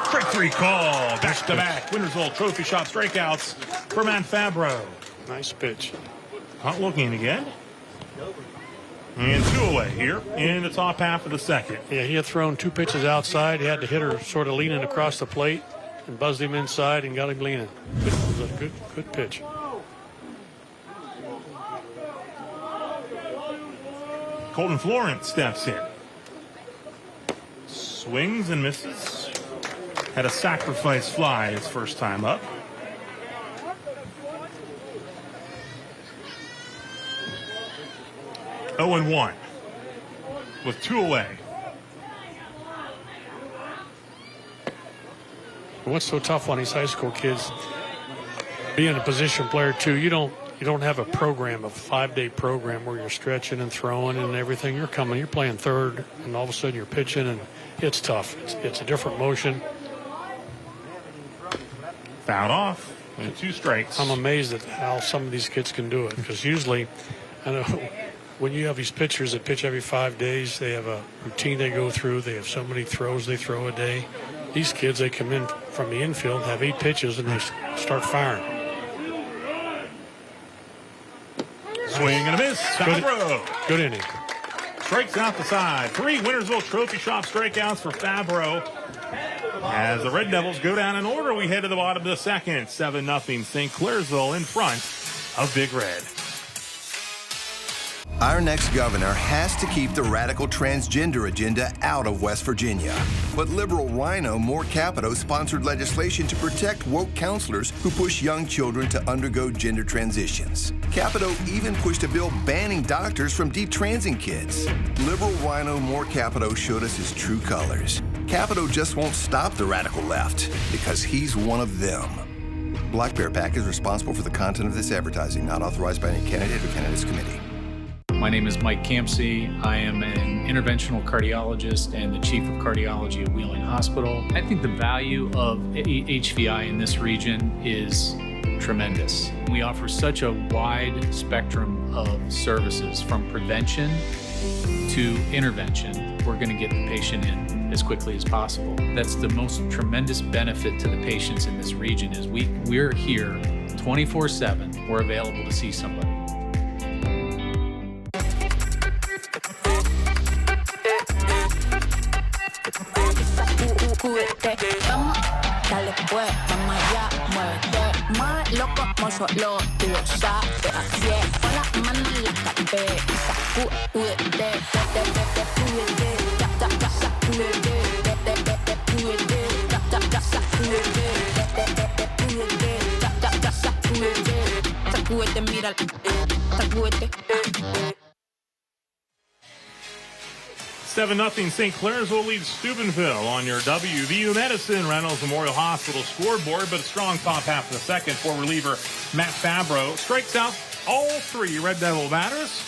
Strike 3 call, back-to-back Wintersville Trophy Shop strikeouts for Matt Fabro. Nice pitch. Not looking again. And 2 away here in the top half of the second. Yeah, he had thrown 2 pitches outside. He had the hitter sort of leaning across the plate and buzzed him inside and got him leaning. It was a good pitch. Colton Florence steps in. Swings and misses. Had a sacrifice fly his first time up. Oh and 1 with 2 away. What's so tough on these high school kids, being a position player too, you don't have a program, a 5-day program where you're stretching and throwing and everything. You're playing third, and all of a sudden you're pitching, and it's tough. It's a different motion. Fouled off and 2 strikes. I'm amazed at how some of these kids can do it, because usually, I know when you have these pitchers that pitch every 5 days, they have a routine they go through. They have so many throws they throw a day. These kids, they come in from the infield, have 8 pitches, and they start firing. Swing and a miss. Fabro. Good inning. Strikes out the side. 3 Wintersville Trophy Shop strikeouts for Fabro. As the Red Devils go down in order, we head to the bottom of the second. 7-0 St. Clairsville in front of Big Red. Our next governor has to keep the radical transgender agenda out of West Virginia. But liberal Rhino More Capito sponsored legislation to protect woke counselors who push young children to undergo gender transitions. Capito even pushed a bill banning doctors from detransing kids. Liberal Rhino More Capito showed us his true colors. Capito just won't stop the radical left because he's one of them. Black Bear PAC is responsible for the content of this advertising, not authorized by any candidate or candidates committee. My name is Mike Campsey. I am an interventional cardiologist and the chief of cardiology at Wheeling Hospital. I think the value of HVI in this region is tremendous. We offer such a wide spectrum of services, from prevention to intervention. We're going to get the patient in as quickly as possible. That's the most tremendous benefit to the patients in this region is we're here 24/7. We're available to see somebody. Dale pues, vamos allá, muévete más loco, como solo tú lo sabes. Así es, con las manos en la cabeza, sacúdete, sacúdete, mira, sacúdete. 7-0 St. Clairsville leads Steubenville on your WVU Medicine Reynolds Memorial Hospital scoreboard, but a strong top half of the second for reliever Matt Fabro. Strikes out all 3 Red Devil batters.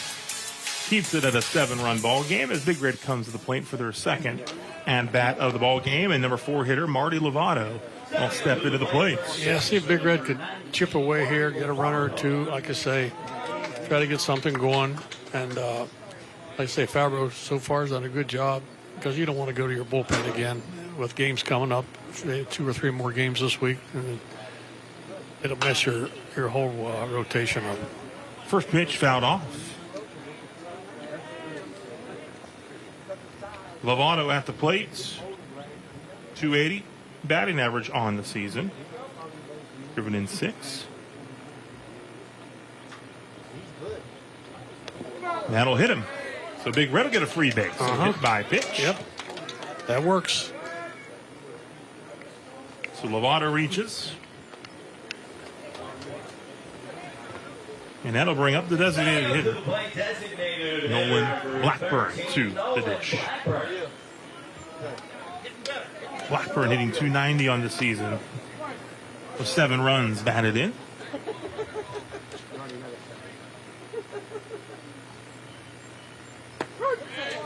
Keeps it at a 7-run ball game as Big Red comes to the plate for their second at-bat of the ball game. And number 4 hitter Marty Lovato will step into the plate. Yeah, see if Big Red could chip away here, get a runner or 2, like I say, try to get something going. And like I say, Fabro so far has done a good job because you don't want to go to your bullpen again with games coming up, 2 or 3 more games this week. And it'll mess your whole rotation up. First pitch fouled off. Lovato at the plate. 280 batting average on the season. Driven in 6. That'll hit him. So Big Red will get a free base. Hit by pitch. Yep. That works. So Lovato reaches. And that'll bring up the designated hitter, Nolan Blackburn, to the dish. Blackburn hitting .290 on the season with 7 runs batted in.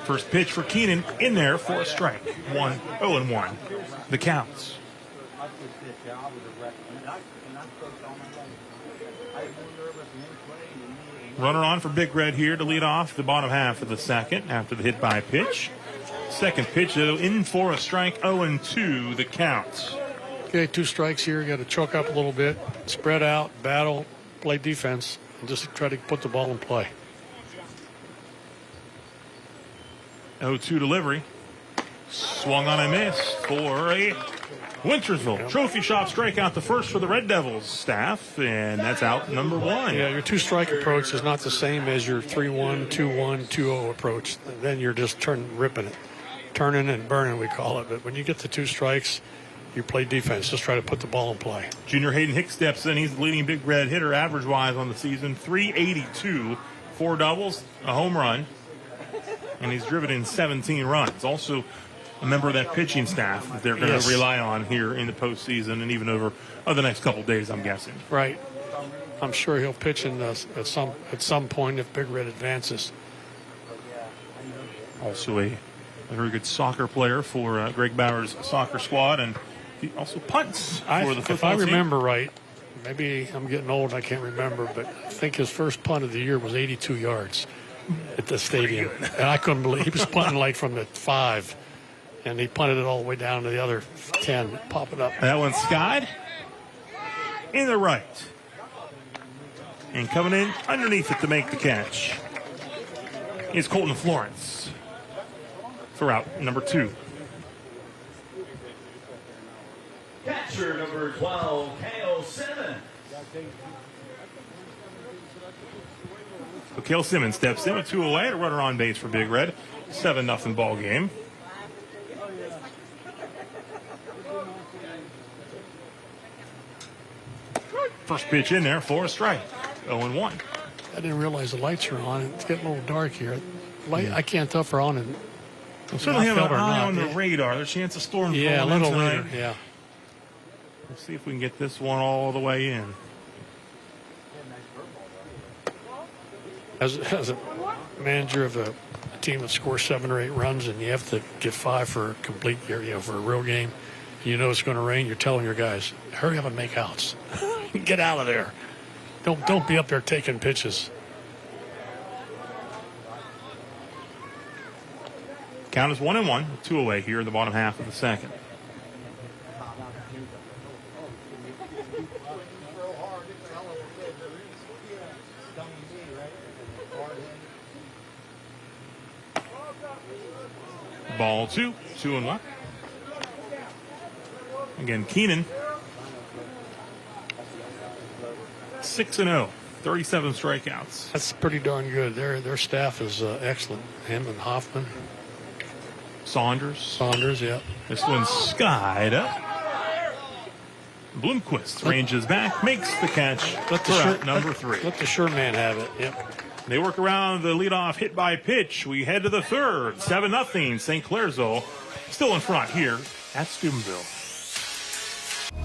First pitch for Keenan in there for a strike. 0-1. The counts. Runner on for Big Red here to lead off the bottom half of the second after the hit by pitch. Second pitch, though, in for a strike. 0-2, the count. Okay, 2 strikes here. You got to choke up a little bit, spread out, battle, play defense, and just try to put the ball in play. 0-2 delivery. Swung on and missed for a Wintersville Trophy Shop strikeout, the first for the Red Devils staff, and that's out number 1. Yeah, your 2-strike approach is not the same as your 3-1, 2-1, 2-0 approach. Then you're just ripping it. Turning and burning, we call it. But when you get to 2 strikes, you play defense. Just try to put the ball in play. Junior Hayden Hicks steps in. He's the leading Big Red hitter average-wise on the season. .382, 4 doubles, a home run, and he's driven in 17 runs. Also a member of that pitching staff that they're going to rely on here in the postseason and even over the next couple of days, I'm guessing. Right. I'm sure he'll pitch in at some point if Big Red advances. Also a very good soccer player for Greg Bauer's soccer squad, and he also punts for the football If I team. remember right, maybe I'm getting old and I can't remember, but I think his first punt of the year was 82 yards at the stadium. And I couldn't believe he was punting like from the 5. And he punted it all the way down to the other 10, pop it up. That one's skied in the right. And coming in underneath it to make the catch is Colton Florence for out number 2. Catcher number 12, Cale Simmons. So Cale Simmons steps in with 2 away, a runner on base for Big Red. 7-0 ball game. First pitch in there for a strike. 0-1. I didn't realize the lights are on. It's getting a little dark here. I can't tell if they're on. We'll certainly have an outfield or eye not. on the radar. There's a chance of storm. Yeah, a little later. Yeah. We'll see if we can get this one all the way in. As a manager of a team that scores 7 or 8 runs and you have to get 5 for a complete, for a real game, you know it's going to rain, you're telling your guys, hurry up and make outs. Get out of there. Don't be up there taking pitches. Count is 1-1, 2 away here in the bottom half of the second. Ball 2, 2-1. Again, Keenan, 6-0, 37 strikeouts. That's pretty darn good. Their staff is excellent. Him and Hoffman. Saunders, yeah. This one's skied up. Bloomquist ranges back, makes the catch for out number 3. Let the sure man have it. Yep. They work around the leadoff hit by pitch. We head to the third. 7-0. St. Clairsville still in front here at Steubenville.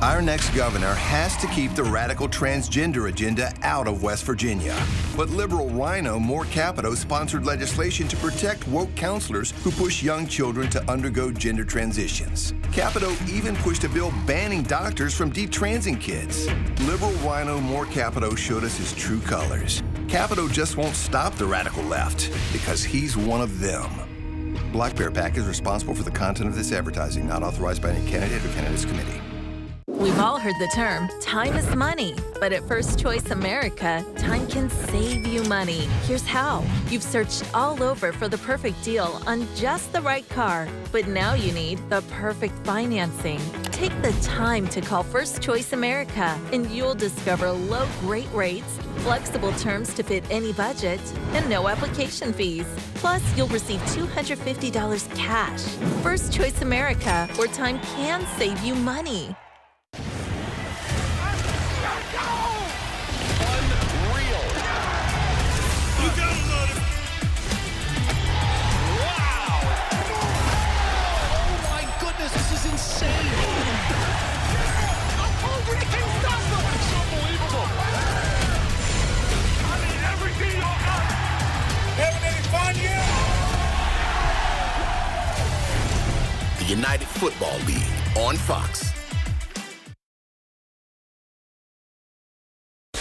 Our next governor has to keep the radical transgender agenda out of West Virginia. But liberal Rhino More Capito sponsored legislation to protect woke counselors who push young children to undergo gender transitions. Capito even pushed a bill banning doctors from detransing kids. Liberal Rhino More Capito showed us his true colors. Capito just won't stop the radical left because he's one of them. Black Bear PAC is responsible for the content of this advertising, not authorized by any candidate or candidates committee. We've all heard the term, time is money. But at First Choice America, time can save you money. Here's how. You've searched all over for the perfect deal on just the right car, but now you need the perfect financing. Take the time to call First Choice America, and you'll discover low, great rates, flexible terms to fit any budget, and no application fees. Plus, you'll receive $250 cash. First Choice America, where time can save you money. Insane! They can't stop them! It's unbelievable! I mean, everything y'all got! Having any fun yet? The United Football League on Fox.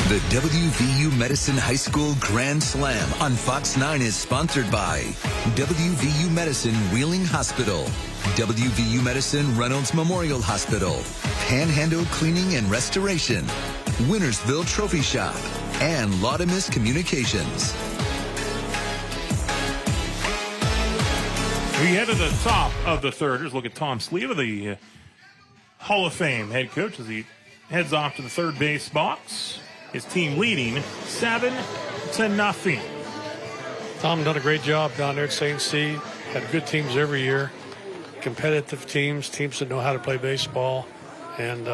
The WVU Medicine High School Grand Slam on Fox 9 is sponsored by WVU Medicine Wheeling Hospital, WVU Medicine Reynolds Memorial Hospital, Panhandle Cleaning and Restoration, Wintersville Trophy Shop, and Laudamus Communications. We head to the top of the third. Here's a look at Tom Sleva, the Hall of Fame head coach, as he heads off to the third base box. His team leading 7-0. Tom done a great job down there at St. C. Had good teams every year, competitive teams that know how to play baseball, and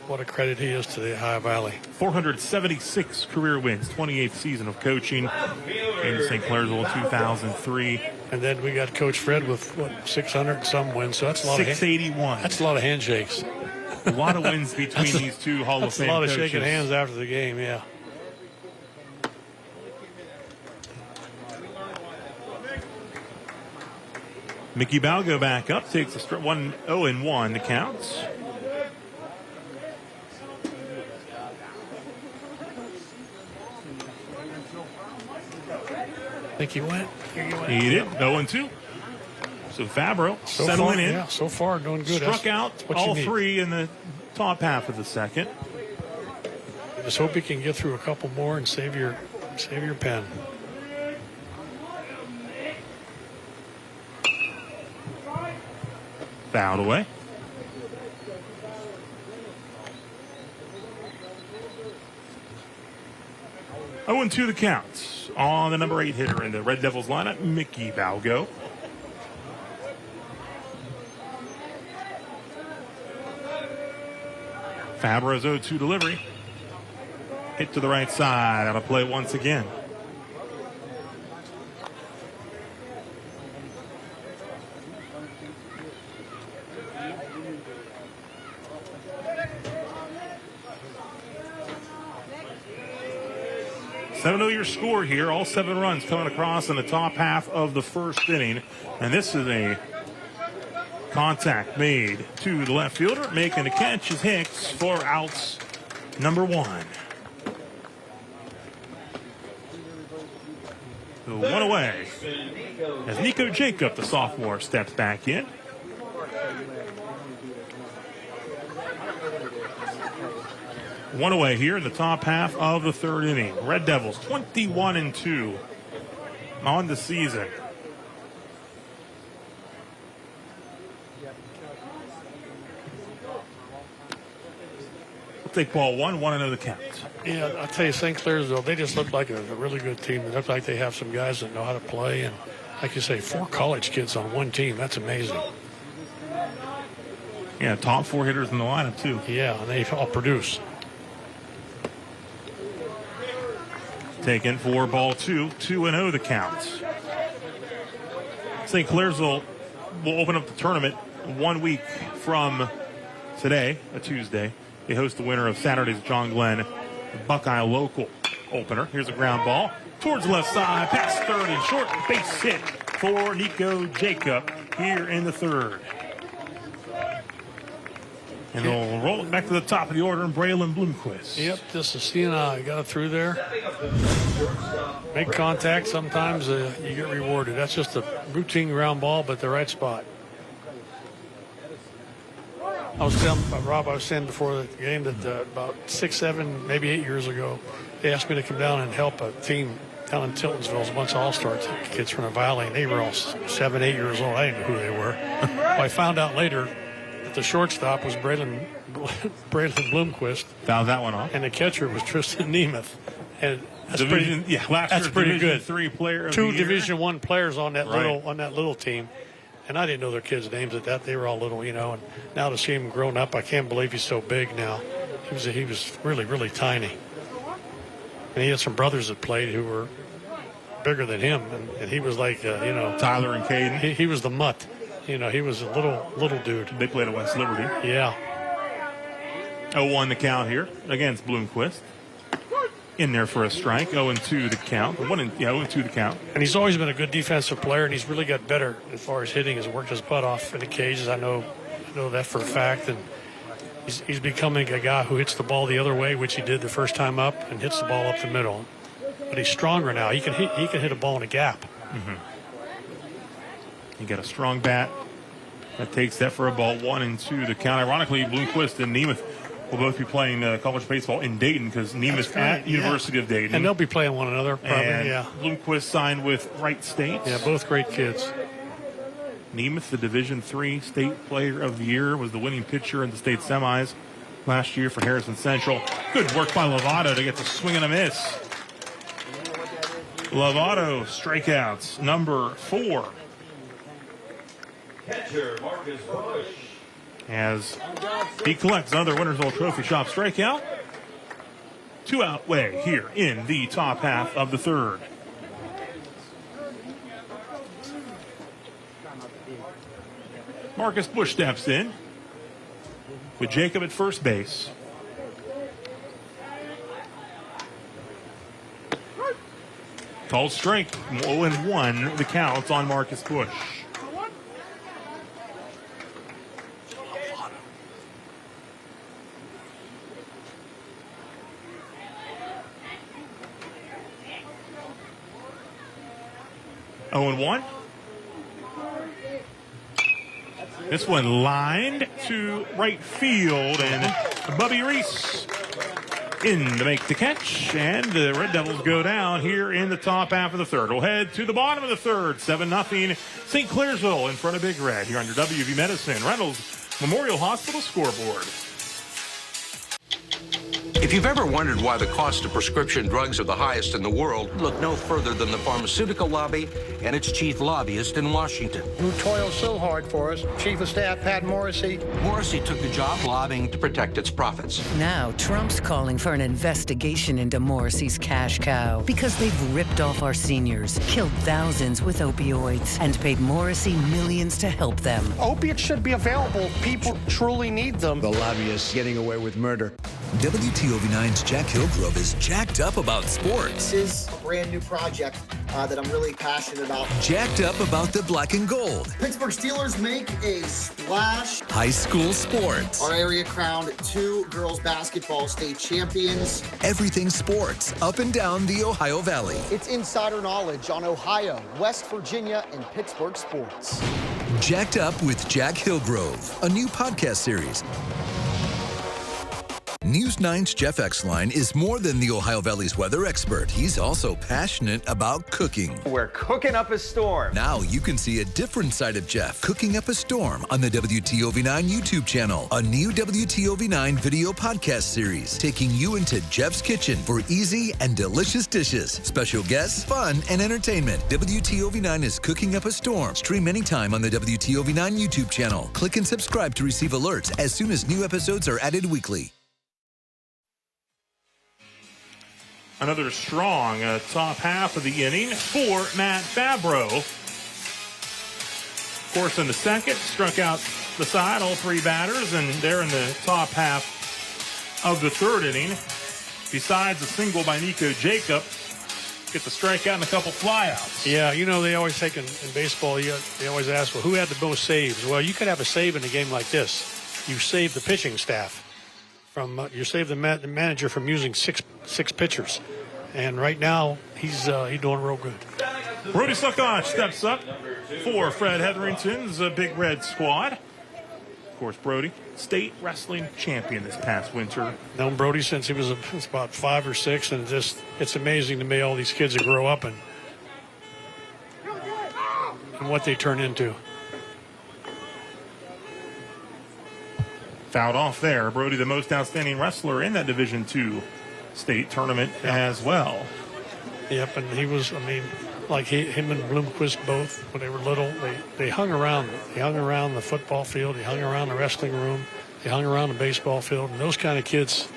what a credit he is to the Ohio Valley. 476 career wins, 28th season of coaching in St. Clairsville in 2003. And then we got Coach Fred with, 600 and some wins, so that's a lot 681. That's a lot of handshakes. A lot of wins between these two Hall of Fame coaches. That's a lot of shaking hands after the game, yeah. Mickey Balgo back up, takes a 1-0-1 the counts. I think he went. He did, 0-2. So Fabro settling in. Yeah, so far doing good. Struck out all three in the top half of the second. Just hope he can get through a couple more and save your pen. Fouled away. Oh, and 2 the counts on the number 8 hitter in the Red Devils lineup, Mickey Balgo. Fabro's 0-2 delivery. Hit to the right side. Out of play once again. Your score here. All 7 runs coming across in the top half of the first inning. And this is a contact made to the left fielder. Making the catch is Hicks for outs number 1. So 1 away as Nico Jacob, the sophomore, steps back in. One away here in the top half of the third inning. Red Devils 21-2 on the season. We'll take ball 1, 1-0 the count. Yeah, I'll tell you, St. Clairsville, they just look like a really good team. They look like they have some guys that know how to play. And like you say, 4 college kids on one team. That's amazing. Yeah, top 4 hitters in the lineup, too. Yeah, and they all produce. Taken for ball 2, 2-0 the counts. St. Clairsville will open up the tournament 1 week from today, a Tuesday. They host the winner of Saturday's John Glenn Buckeye Local opener. Here's a ground ball towards the left side, past third and short, base hit for Nico Jacob here in the third. And they'll roll it back to the top of the order, and Braylon Bloomquist. Yep, this is CNI. Got it through there. Make contact. Sometimes you get rewarded. That's just a routine ground ball, but the right spot. I was telling Rob, I was saying before the game that about 6, 7, maybe 8 years ago, they asked me to come down and help a team down in Tiltonsville. It was a bunch of all-star kids from the Valley, and they were all 7, 8 years old. I didn't know who they were. Well, I found out later that the shortstop was Braylon Bloomquist. Found that one off. And the catcher was Tristan Nemeth. And that's Division, pretty, last that's year's pretty Division good. 3 player of Two the year. Division I players on that Right. little team. And I didn't know their kids' names at that. They were all little, you know. And now to see him grown up, I can't believe he's so big now. He was really, really tiny. And he had some brothers that played who were bigger than him, and he was like, Tyler and Caden. He was the mutt. He was a little dude. They played at West Liberty. Yeah. 0-1 the count here against Bloomquist. In there for a strike. 0-2 the count. 0-2 the count. And he's always been a good defensive player, and he's really got better as far as hitting. He's worked his butt off in the cages. I know that for a fact. And he's becoming a guy who hits the ball the other way, which he did the first time up, and hits the ball up the middle. But he's stronger now. He can hit a ball in a gap. Mm-hmm. He got a strong bat. That takes that for a ball. 1-2 the count. Ironically, Bloomquist and Nemeth will both be playing college baseball in Dayton because Nemeth at University of Dayton. And they'll be playing one another, probably, and yeah. Bloomquist signed with Wright State. Yeah, both great kids. Nemeth, the Division III State Player of the Year, was the winning pitcher in the state semis last year for Harrison Central. Good work by Lovato to get the swing and a miss. Lovato strikeouts, number 4. Catcher Marcus Bush. As he collects another Wintersville Trophy Shop strikeout. 2-out way here in the top half of the third. Marcus Bush steps in with Jacob at first base. Called strike. 0-1 the count on Marcus Bush. Oh, 0-1. This one lined to right field, and Bubby Reese in to make the catch, and the Red Devils go down here in the top half of the third. We'll head to the bottom of the third, 7-0 St. Clairsville in front of Big Red here on your WV Medicine Reynolds Memorial Hospital scoreboard. If you've ever wondered why the cost of prescription drugs are the highest in the world, look no further than the pharmaceutical lobby and its chief lobbyist in Washington. Who toils so hard for us, Chief of Staff Pat Morrissey. Morrissey took the job lobbying to protect its profits. Now, Trump's calling for an investigation into Morrissey's cash cow because they've ripped off our seniors, killed thousands with opioids, and paid Morrissey millions to help them. Opiates should be available. People truly need them. The lobbyists getting away with murder. WTOV9's Jack Hillgrove is jacked up about sports. This is a brand new project that I'm really passionate about. Jacked up about the black and gold. Pittsburgh Steelers make a splash. High school sports. Our area crowned 2 girls basketball state champions. Everything sports up and down the Ohio Valley. It's insider knowledge on Ohio, West Virginia, and Pittsburgh sports. Jacked Up with Jack Hillgrove, a new podcast series. News 9's Jeff Exline is more than the Ohio Valley's weather expert. He's also passionate about cooking. We're cooking up a storm. Now you can see a different side of Jeff cooking up a storm on the WTOV9 YouTube channel, a new WTOV9 video podcast series taking you into Jeff's kitchen for easy and delicious dishes, special guests, fun, and entertainment. WTOV9 is cooking up a storm. Stream anytime on the WTOV9 YouTube channel. Click and subscribe to receive alerts as soon as new episodes are added weekly. Another strong top half of the inning for Matt Fabro. Of course, in the second, struck out the side, all 3 batters, and they're in the top half of the third inning. Besides a single by Nico Jacob, get the strikeout and a couple flyouts. Yeah, they always take in baseball, they always ask, well, who had the most saves? Well, you could have a save in a game like this. You save the pitching staff. You save the manager from using six pitchers. And right now, he's doing real good. Brody Suckosh steps up for Fred Hetherington's Big Red squad. Of course, Brody, state wrestling champion this past winter. Known Brody since he was about 5 or 6, and it's amazing to me all these kids that grow up and what they turn into. Fouled off there. Brody, the most outstanding wrestler in that Division II state tournament as well. Yep, and he was, like him and Bloomquist both, when they were little, they hung around. They hung around the football field. They hung around the wrestling room. They hung around the baseball field. And those kind of kids,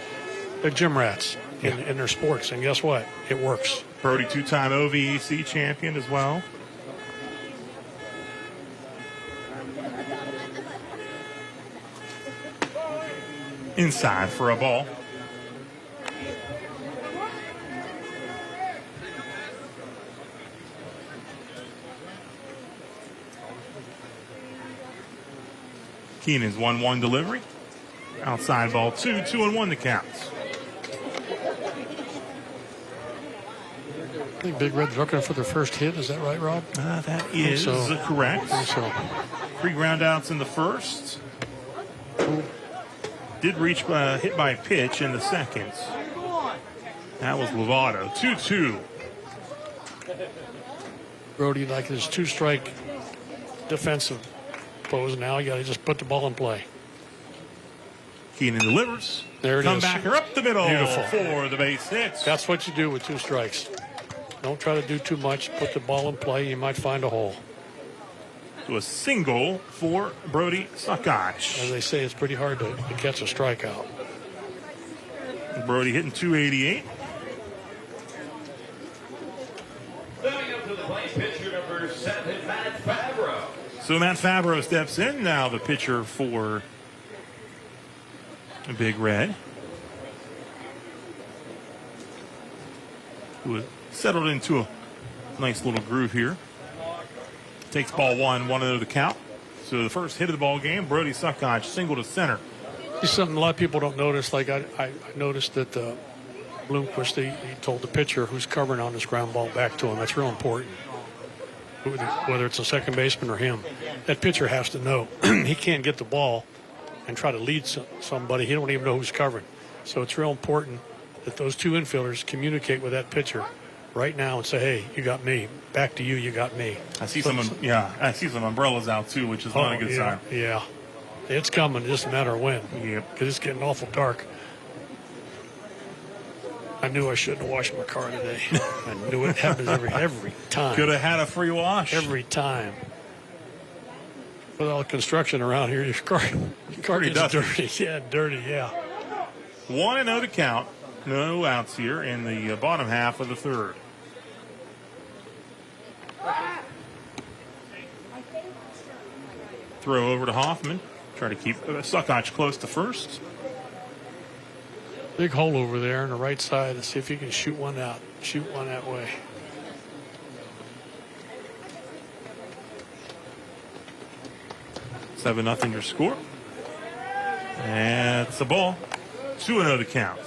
they're gym rats in their sports. And guess what? It works. Brody, 2-time OVEC champion as well. Inside for a ball. Keenan's 1-1 delivery. Outside ball 2-1 the counts. I think Big Red's looking for their first hit. Is that right, Rob? That is correct. 3 ground outs in the first. Did reach hit by pitch in the second. That was Lovato. 2-2. Brody, like his 2-strike defensive pose now. You got to just put the ball in play. Keenan delivers. There it is. Comebacker up the middle. Beautiful. For the base hit. That's what you do with 2 strikes. Don't try to do too much. Put the ball in play. You might find a hole. To a single for Brody Suckosh. As they say, it's pretty hard to catch a strikeout. Brody hitting 288. Stepping up to the plate, pitcher number 7, Matt Favreau. So Matt Favreau steps in now, the pitcher for Big Red, who has settled into a nice little groove here. Takes ball 1-1-0 the count. So the first hit of the ball game, Brody Suckosh single to center. It's something a lot of people don't notice. Like I noticed that Bloomquist, he told the pitcher who's covering on this ground ball back to him. That's real important. Whether it's a second baseman or him, that pitcher has to know. He can't get the ball and try to lead somebody. He don't even know who's covering. So it's real important that those 2 infielders communicate with that pitcher right now and say, hey, you got me. Back to you, you got me. I see some umbrellas out too, which is not a good sign. Yeah, it's coming. It's just a matter of when. Yep. Because it's getting awful dark. I knew I shouldn't have washed my car today. I knew it happens every time. Could have had a free wash. Every time. With all the construction around here, your car gets dirty. Yeah, dirty, yeah. 1-0 to count. No outs here in the bottom half of the third. Throw over to Hoffman. Try to keep Suckosh close to first. Big hole over there on the right side. Let's see if you can shoot one out. Shoot one that way. Seven 0 your score. And it's a ball. 2-0 to count.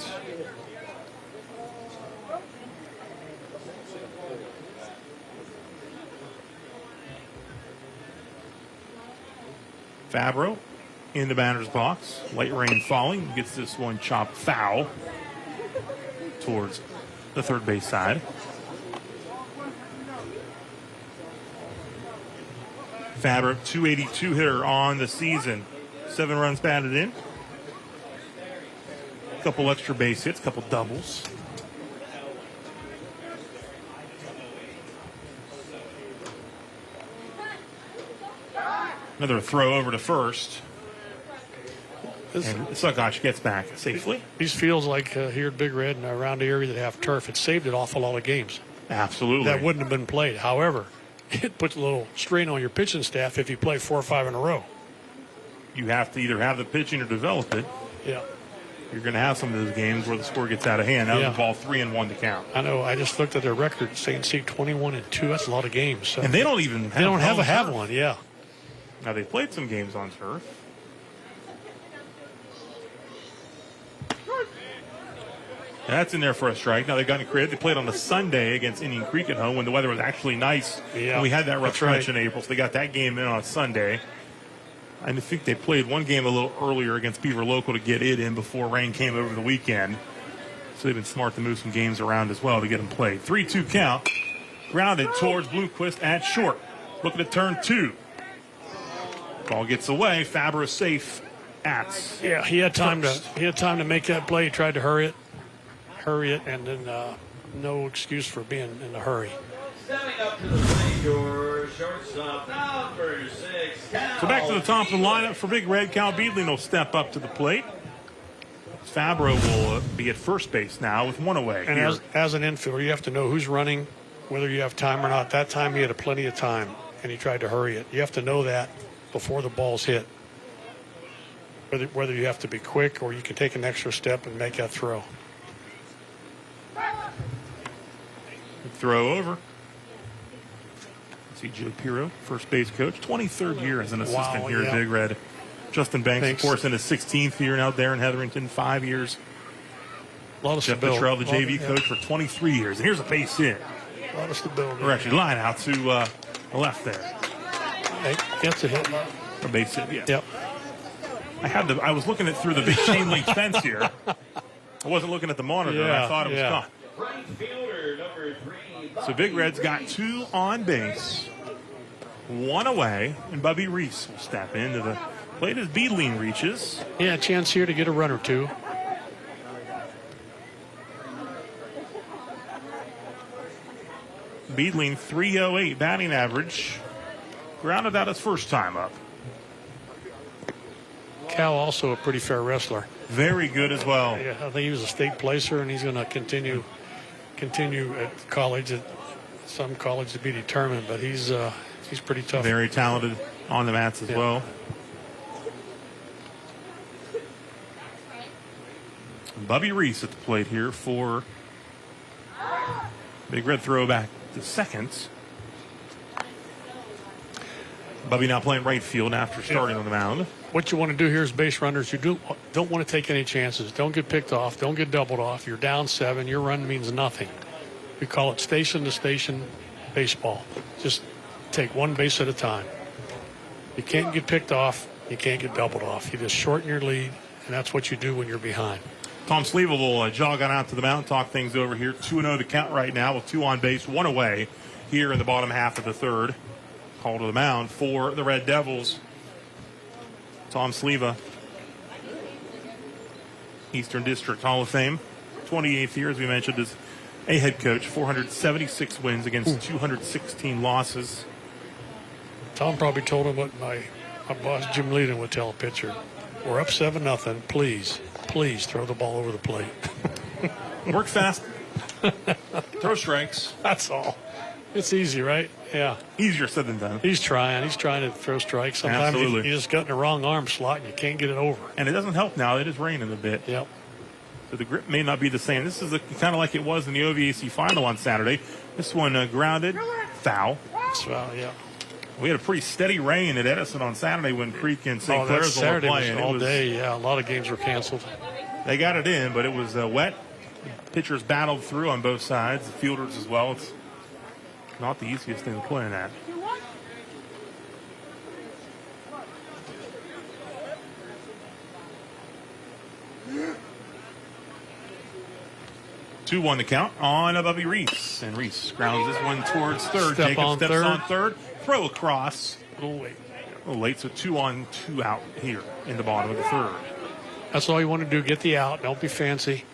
Favreau in the batter's box. Light rain falling. Gets this one chopped foul towards the third base side. Favreau, 282 hitter on the season. 7 runs batted in. A couple extra base hits, a couple doubles. Another throw over to first. And Suckosh gets back safely. These fields like here at Big Red and around the area that have turf, it saved an awful lot of games. Absolutely. That wouldn't have been played. However, it puts a little strain on your pitching staff if you play 4 or 5 in a row. You have to either have the pitching or develop it. Yeah. You're going to have some of those games where the score gets out of hand. Now Yeah. the ball 3-1 to count. I know. I just looked at their record, St. C 21-2. That's a lot of games. So And they don't even have They don't have turf. one. Yeah. Now they played some games on turf. That's in there for a strike. Now they've gotten creative. They played on a Sunday against Indian Creek at home when the weather was actually nice. Yeah, and we had that rough stretch right. in April, so they got that game in on a Sunday. I think they played one game a little earlier against Beaver Local to get it in before rain came over the weekend. So they've been smart to move some games around as well to get them played. 3-2 count. Grounded towards Bloomquist at short. Looking at turn 2. Ball gets away. Faber is safe at. Yeah, he had time to make that play. He tried to hurry it, and then no excuse for being in a hurry. Stepping up to the plate, your shortstop, number 6. So back to the top of the lineup for Big Red. Cal Beedling will step up to the plate. Fabro will be at first base now with one away. And as an infielder, you have to know who's running, whether you have time or not. That time he had plenty of time, and he tried to hurry it. You have to know that before the ball's hit. Whether you have to be quick or you can take an extra step and make that throw. Throw over. See Joe Piro, first base coach, 23rd year as an assistant here at Big Red. Justin Banks, of course, in his 16th year now. Darren Hetherington, 5 years. A lot of Jeff stability. Petrell, the JV coach, for 23 years. And here's a base hit. A lot of stability. Or actually, line out to the left there. Hey, gets a hit. A base hit, yeah. Yep. I was looking at through the big chain link fence here. I wasn't looking at the monitor, and I thought it was gone. Right fielder, number 3. So Big Red's got 2 on base, 1 away, and Bubby Reese will step into the plate as Beedling reaches. Yeah, a chance here to get a run or two. Beedling, 308 batting average. Grounded out his first time up. Cal also a pretty fair wrestler. Very good as well. Yeah, I think he was a state placer, and he's going to continue at college. At some college to be determined, but he's pretty tough. Very talented on the mats as well. Bubby Reese at the plate here for Big Red. Throwback to second. Bubby now playing right field after starting on the mound. What you want to do here as base runners, you don't want to take any chances. Don't get picked off. Don't get doubled off. You're down 7. Your run means nothing. We call it station-to-station baseball. Just take one base at a time. You can't get picked off. You can't get doubled off. You just shorten your lead, and that's what you do when you're behind. Tom Sleva will jog on out to the mound, talk things over here. 2-0 the count right now with 2 on base, 1 away here in the bottom half of the third. Call to the mound for the Red Devils. Tom Sleva, Eastern District Hall of Fame. 28th year, as we mentioned, is a head coach. 476 wins against 216 losses. Tom probably told him what my boss Jim Leadon would tell a pitcher. We're up 7-0. Please throw the ball over the plate. Work fast. Throw strikes. That's all. It's easy, right? Yeah. Easier said than done. He's trying to throw strikes. Sometimes you just got in the wrong arm slot and you can't get it over. And it doesn't help now. It is raining a bit. Yep. So the grip may not be the same. This is kind of like it was in the OVAC final on Saturday. This one grounded, foul. Foul, yeah. We had a pretty steady rain at Edison on Saturday when Creek and St. Clairsville were playing. All day, yeah. A lot of games were canceled. They got it in, but it was wet. The pitchers battled through on both sides, the fielders as well. It's not the easiest thing to play in that. Two one to count on Bubby Reese. And Reese grounds this one towards third. Jacob steps on third. Throw across. A little late, so 2 on 2 out here in the bottom of the third. That's all you want to do. Get the out. Don't be fancy.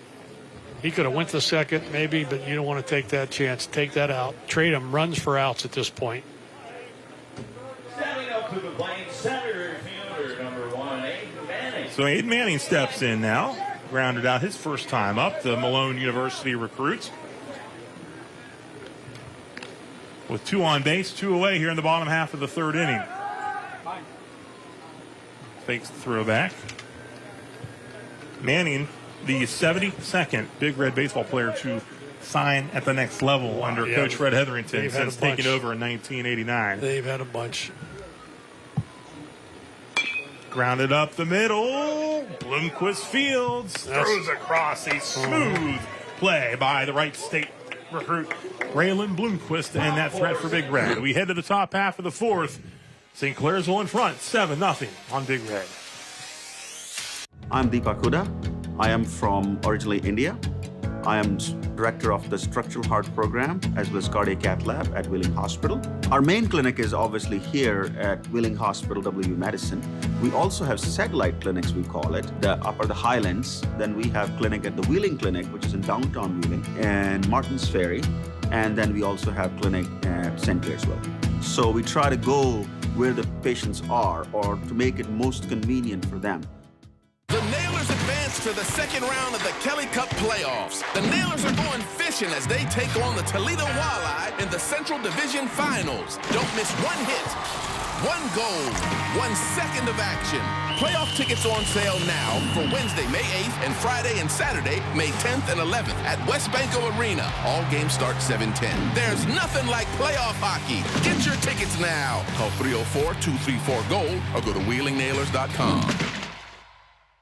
He could have went to second maybe, but you don't want to take that chance. Take that out. Trade him. Runs for outs at this point. Standing up to the plate, center fielder, number 1, Aiden Manning. So Aiden Manning steps in now. Grounded out his first time up, the Malone University recruit. With 2 on base, 2 away here in the bottom half of the third inning. Fakes the throwback. Manning, the 72nd Big Red baseball player to sign at the next level under Coach Fred Hetherington since taking over in 1989. They've had a bunch. Grounded up the middle. Bloomquist Fields throws across a smooth play by the Wright State recruit Braylon Bloomquist and that threat for Big Red. We head to the top half of the fourth. St. Clairsville in front, 7-0 on Big Red. I'm Deepak Huda. I am from originally India. I am director of the Structural Heart Program as well as Cardiac Cath Lab at Wheeling Hospital. Our main clinic is obviously here at Wheeling Hospital, WVU Medicine. We also have satellite clinics, we call it, the Upper the Highlands. Then we have clinic at the Wheeling Clinic, which is in downtown Wheeling, and Martins Ferry. And then we also have clinic at St. Clairsville. So we try to go where the patients are or to make it most convenient for them. The Nailers advance to the second round of the Kelly Cup playoffs. The Nailers are going fishing as they take on the Toledo Walleye in the Central Division Finals. Don't miss one hit, one goal, 1 second of action. Playoff tickets on sale now for Wednesday, May 8th and Friday and Saturday, May 10th and 11th at West Banco Arena. All games start 7:10. There's nothing like playoff hockey. Get your tickets now. Call 304-234-GOLD or go to WheelingNailers.com.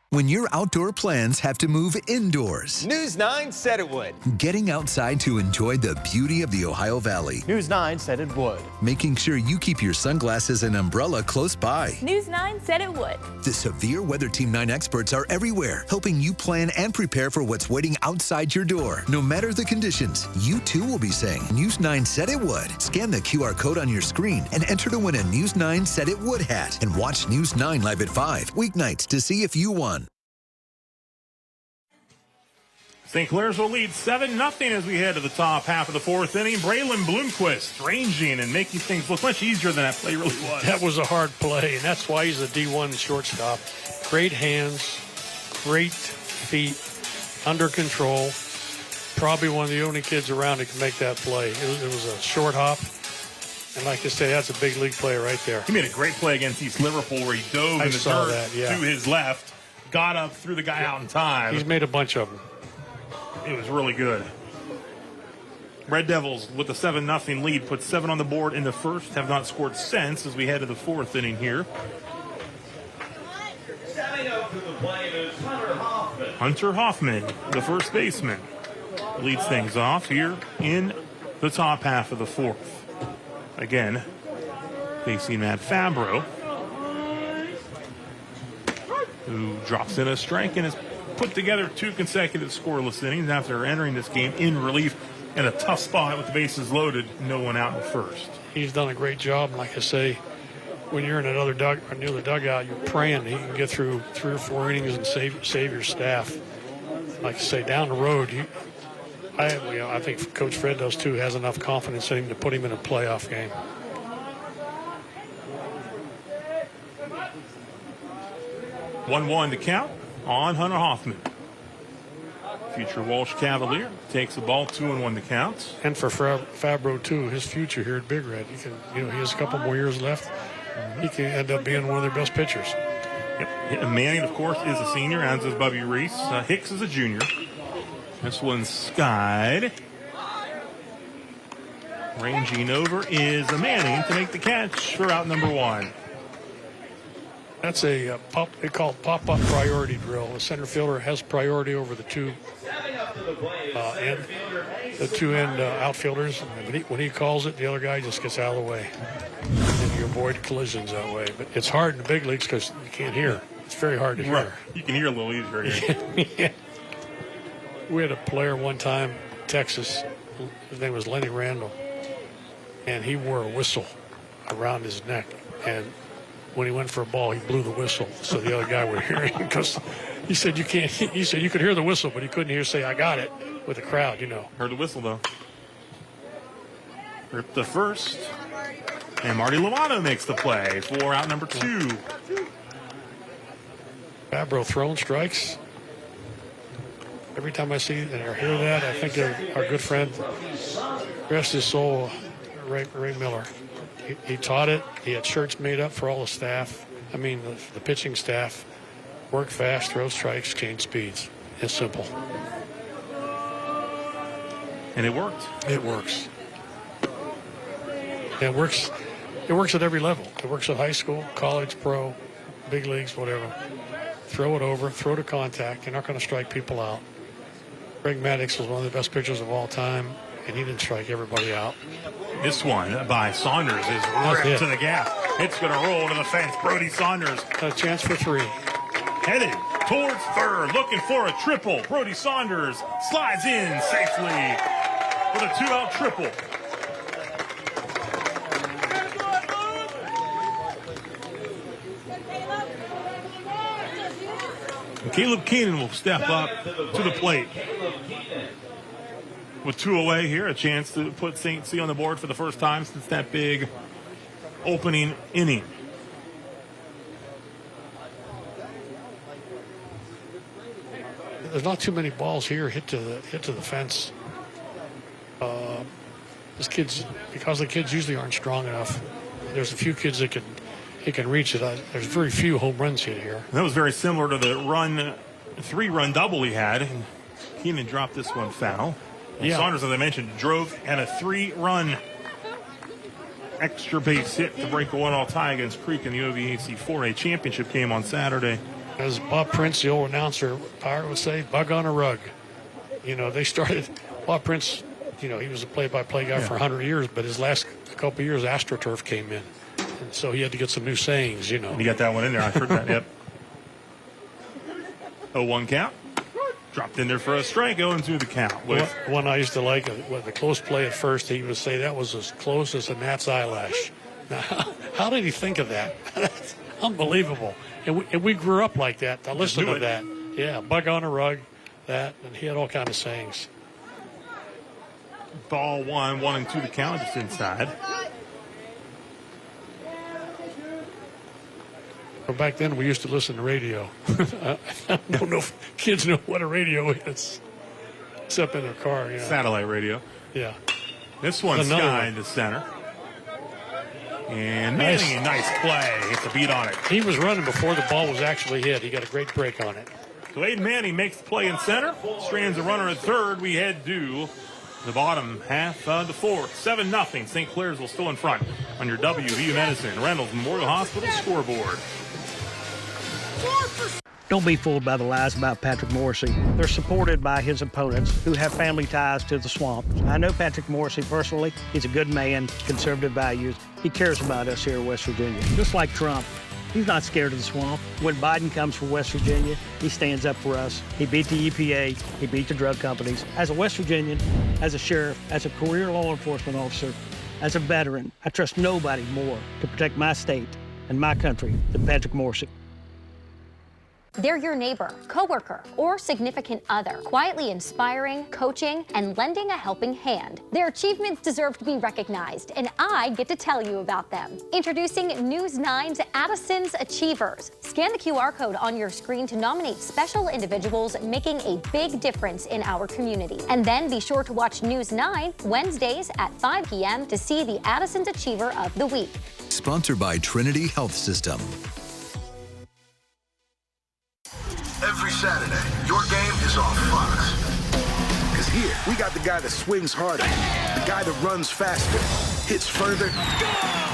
When your outdoor plans have to move indoors. News 9 said it would. Getting outside to enjoy the beauty of the Ohio Valley. News 9 said it would. Making sure you keep your sunglasses and umbrella close by. News 9 said it would. The Severe Weather Team 9 experts are everywhere, helping you plan and prepare for what's waiting outside your door. No matter the conditions, you too will be saying, News 9 said it would. Scan the QR code on your screen and enter to win a News 9 said it would hat. And watch News 9 live at 5, weeknights to see if you won. St. Clairsville leads 7-0 as we head to the top half of the fourth inning. Braylon Bloomquist ranging and making things look much easier than that play really was. That was a hard play, and that's why he's a D1 shortstop. Great hands, great feet, under control. Probably one of the only kids around that can make that play. It was a short hop. And like I say, that's a big league play right there. He made a great play against East Liverpool where he dove in the dirt to his left, got up, threw the guy out in time. He's made a bunch of them. It was really good. Red Devils with a 7-0 lead put 7 on the board in the first, have not scored since as we head to the fourth inning here. Hunter Hoffman, the first baseman, leads things off here in the top half of the fourth. Again, facing Matt Fabro, who drops in a strike and is put together 2 consecutive scoreless innings after entering this game in relief in a tough spot with the bases loaded, no one out in first. He's done a great job. Like I say, when you're in another near the dugout, you're praying he can get through 3 or 4 innings and save your staff. Like I say, down the road, I think Coach Fred does too, has enough confidence in him to put him in a playoff game. One to count on Hunter Hoffman. Future Walsh Cavalier takes the ball, 2-1 to count. And for Fabro too, his future here at Big Red, he can, he has a couple more years left. He can end up being one of their best pitchers. Yep. Manning, of course, is a senior, as is Bubby Reese. Hicks is a junior. This one's skied. Ranging over is a Manning to make the catch for out number 1. That's a they call it pop-up priority drill. The center fielder has priority over the two end outfielders. When he calls it, the other guy just gets out of the way. And you avoid collisions that way. But it's hard in the big leagues because you can't hear. It's very hard to hear. Right. You can hear a little easier here. Yeah. We had a player one time, Texas. His name was Lenny Randall. And he wore a whistle around his neck. And when he went for a ball, he blew the whistle so the other guy would hear it, because he said you can't. He said you could hear the whistle, but he couldn't hear say I got it with the crowd. Heard the whistle though. Ripped the first, and Marty Lovato makes the play for out number 2. Fabro throwing strikes. Every time I see or hear that, I think of our good friend, rest his soul, Ray Miller. He taught it. He had shirts made up for all the staff. I mean, the pitching staff. Work fast, throw strikes, change speeds. It's simple. And it worked. It works. It works. It works at every level. It works at high school, college, pro, big leagues, whatever. Throw it over, throw to contact. You're not going to strike people out. Greg Maddox was one of the best pitchers of all time, and he didn't strike everybody out. This one by Saunders is ripped to the gap. It's going to roll to the fence. Brody Saunders. A chance for 3. Headed towards third, looking for a triple. Brody Saunders slides in safely with a 2-out triple. Caleb Keenan will step up to the plate. With 2 away here, a chance to put St. C on the board for the first time since that big opening inning. There's not too many balls here hit to the fence. Because the kids usually aren't strong enough. There's a few kids that can reach it. There's very few home runs hit here. That was very similar to the 3-run double he had. And Keenan dropped this one foul. Yeah. Saunders, as I mentioned, drove and a 3-run extra base hit to break a 1-all tie against Creek in the OVAC 4A championship game on Saturday. As Bob Prince, the old announcer, Pirate would say, bug on a rug. They started, Bob Prince, he was a play-by-play guy for 100 years, but his last couple of years, AstroTurf came in. And so he had to get some new sayings, And he got that one in there. I heard that, yep. 0-1 count. Dropped in there for a strike, 0-2 the count. One I used to like, the close play at first, he would say that was as close as a gnat's eyelash. Now, how did he think of that? That's unbelievable. And we grew up like that. I listened to that. Yeah, bug on a rug, that, and he had all kinds of sayings. Ball 1-2 the count, just inside. But back then, we used to listen to radio. I don't know if kids know what a radio is, except in their car. Yeah. Satellite radio. Yeah. This one's sky into center. And Manning, nice play. Gets a beat on it. He was running before the ball was actually hit. He got a great break on it. So Aiden Manning makes the play in center. Strands a runner at third. We head to the bottom half of the fourth. 7-0. St. Clairsville still in front on your WVU Medicine Reynolds Memorial Hospital scoreboard. Don't be fooled by the lies about Patrick Morrissey. They're supported by his opponents who have family ties to the swamp. I know Patrick Morrissey personally. He's a good man, conservative values. He cares about us here in West Virginia. Just like Trump, he's not scared of the swamp. When Biden comes for West Virginia, he stands up for us. He beat the EPA. He beat the drug companies. As a West Virginian, as a sheriff, as a career law enforcement officer, as a veteran, I trust nobody more to protect my state and my country than Patrick Morrissey. They're your neighbor, coworker, or significant other, quietly inspiring, coaching, and lending a helping hand. Their achievements deserve to be recognized, and I get to tell you about them. Introducing News 9's Addison's Achievers. Scan the QR code on your screen to nominate special individuals making a big difference in our community. And then be sure to watch News 9 Wednesdays at 5 p.m. to see the Addison's Achiever of the Week. Sponsored by Trinity Health System. Every Saturday, your game is on Fox. Because here, we got the guy that swings harder, the guy that runs faster, hits further,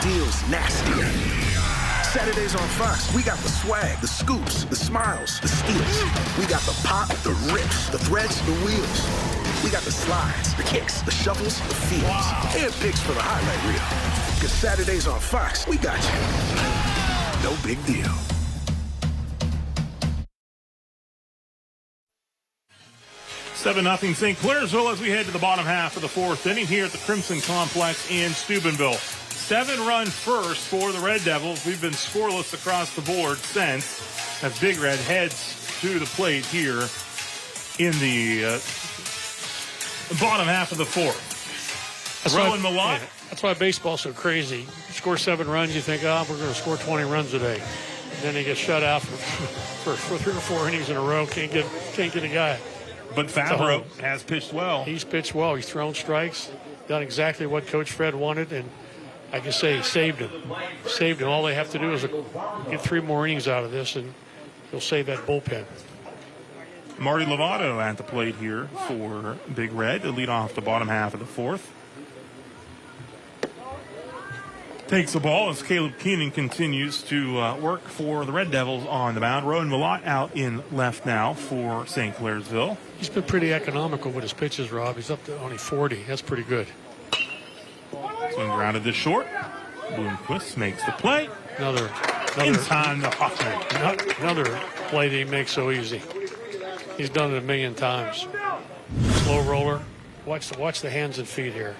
deals nastier. Saturdays on Fox, we got the swag, the scoops, the smiles, the steals. We got the pop, the rips, the threads, the wheels. We got the slides, the kicks, the shovels, the feels, and picks for the highlight reel. Because Saturdays on Fox, we got you. No big deal. Seven 7-0 St. Clairsville as we head to the bottom half of the fourth inning here at the Crimson Complex in Steubenville. 7-run first for the Red Devils. We've been scoreless across the board since as Big Red heads to the plate here in the bottom half of the fourth. Rowan Malott. That's why baseball's so crazy. You score 7 runs, you think, we're going to score 20 runs today. And then they get shut out for 3 or 4 innings in a row. Can't get a guy. But Favreau has pitched well. He's pitched well. He's thrown strikes, done exactly what Coach Fred wanted, and I can say he saved him. Saved him. All they have to do is get 3 more innings out of this, and he'll save that bullpen. Marty Lovato at the plate here for Big Red to lead off the bottom half of the fourth. Takes the ball as Caleb Keenan continues to work for the Red Devils on the mound. Rowan Malott out in left now for St. Clairsville. He's been pretty economical with his pitches, Rob. He's up to only 40. That's pretty good. Swing grounded to short. Bloomquist makes the play. Another in time to Hoffman. Another play that he makes so easy. He's done it a million times. Slow roller. Watch the hands and feet here.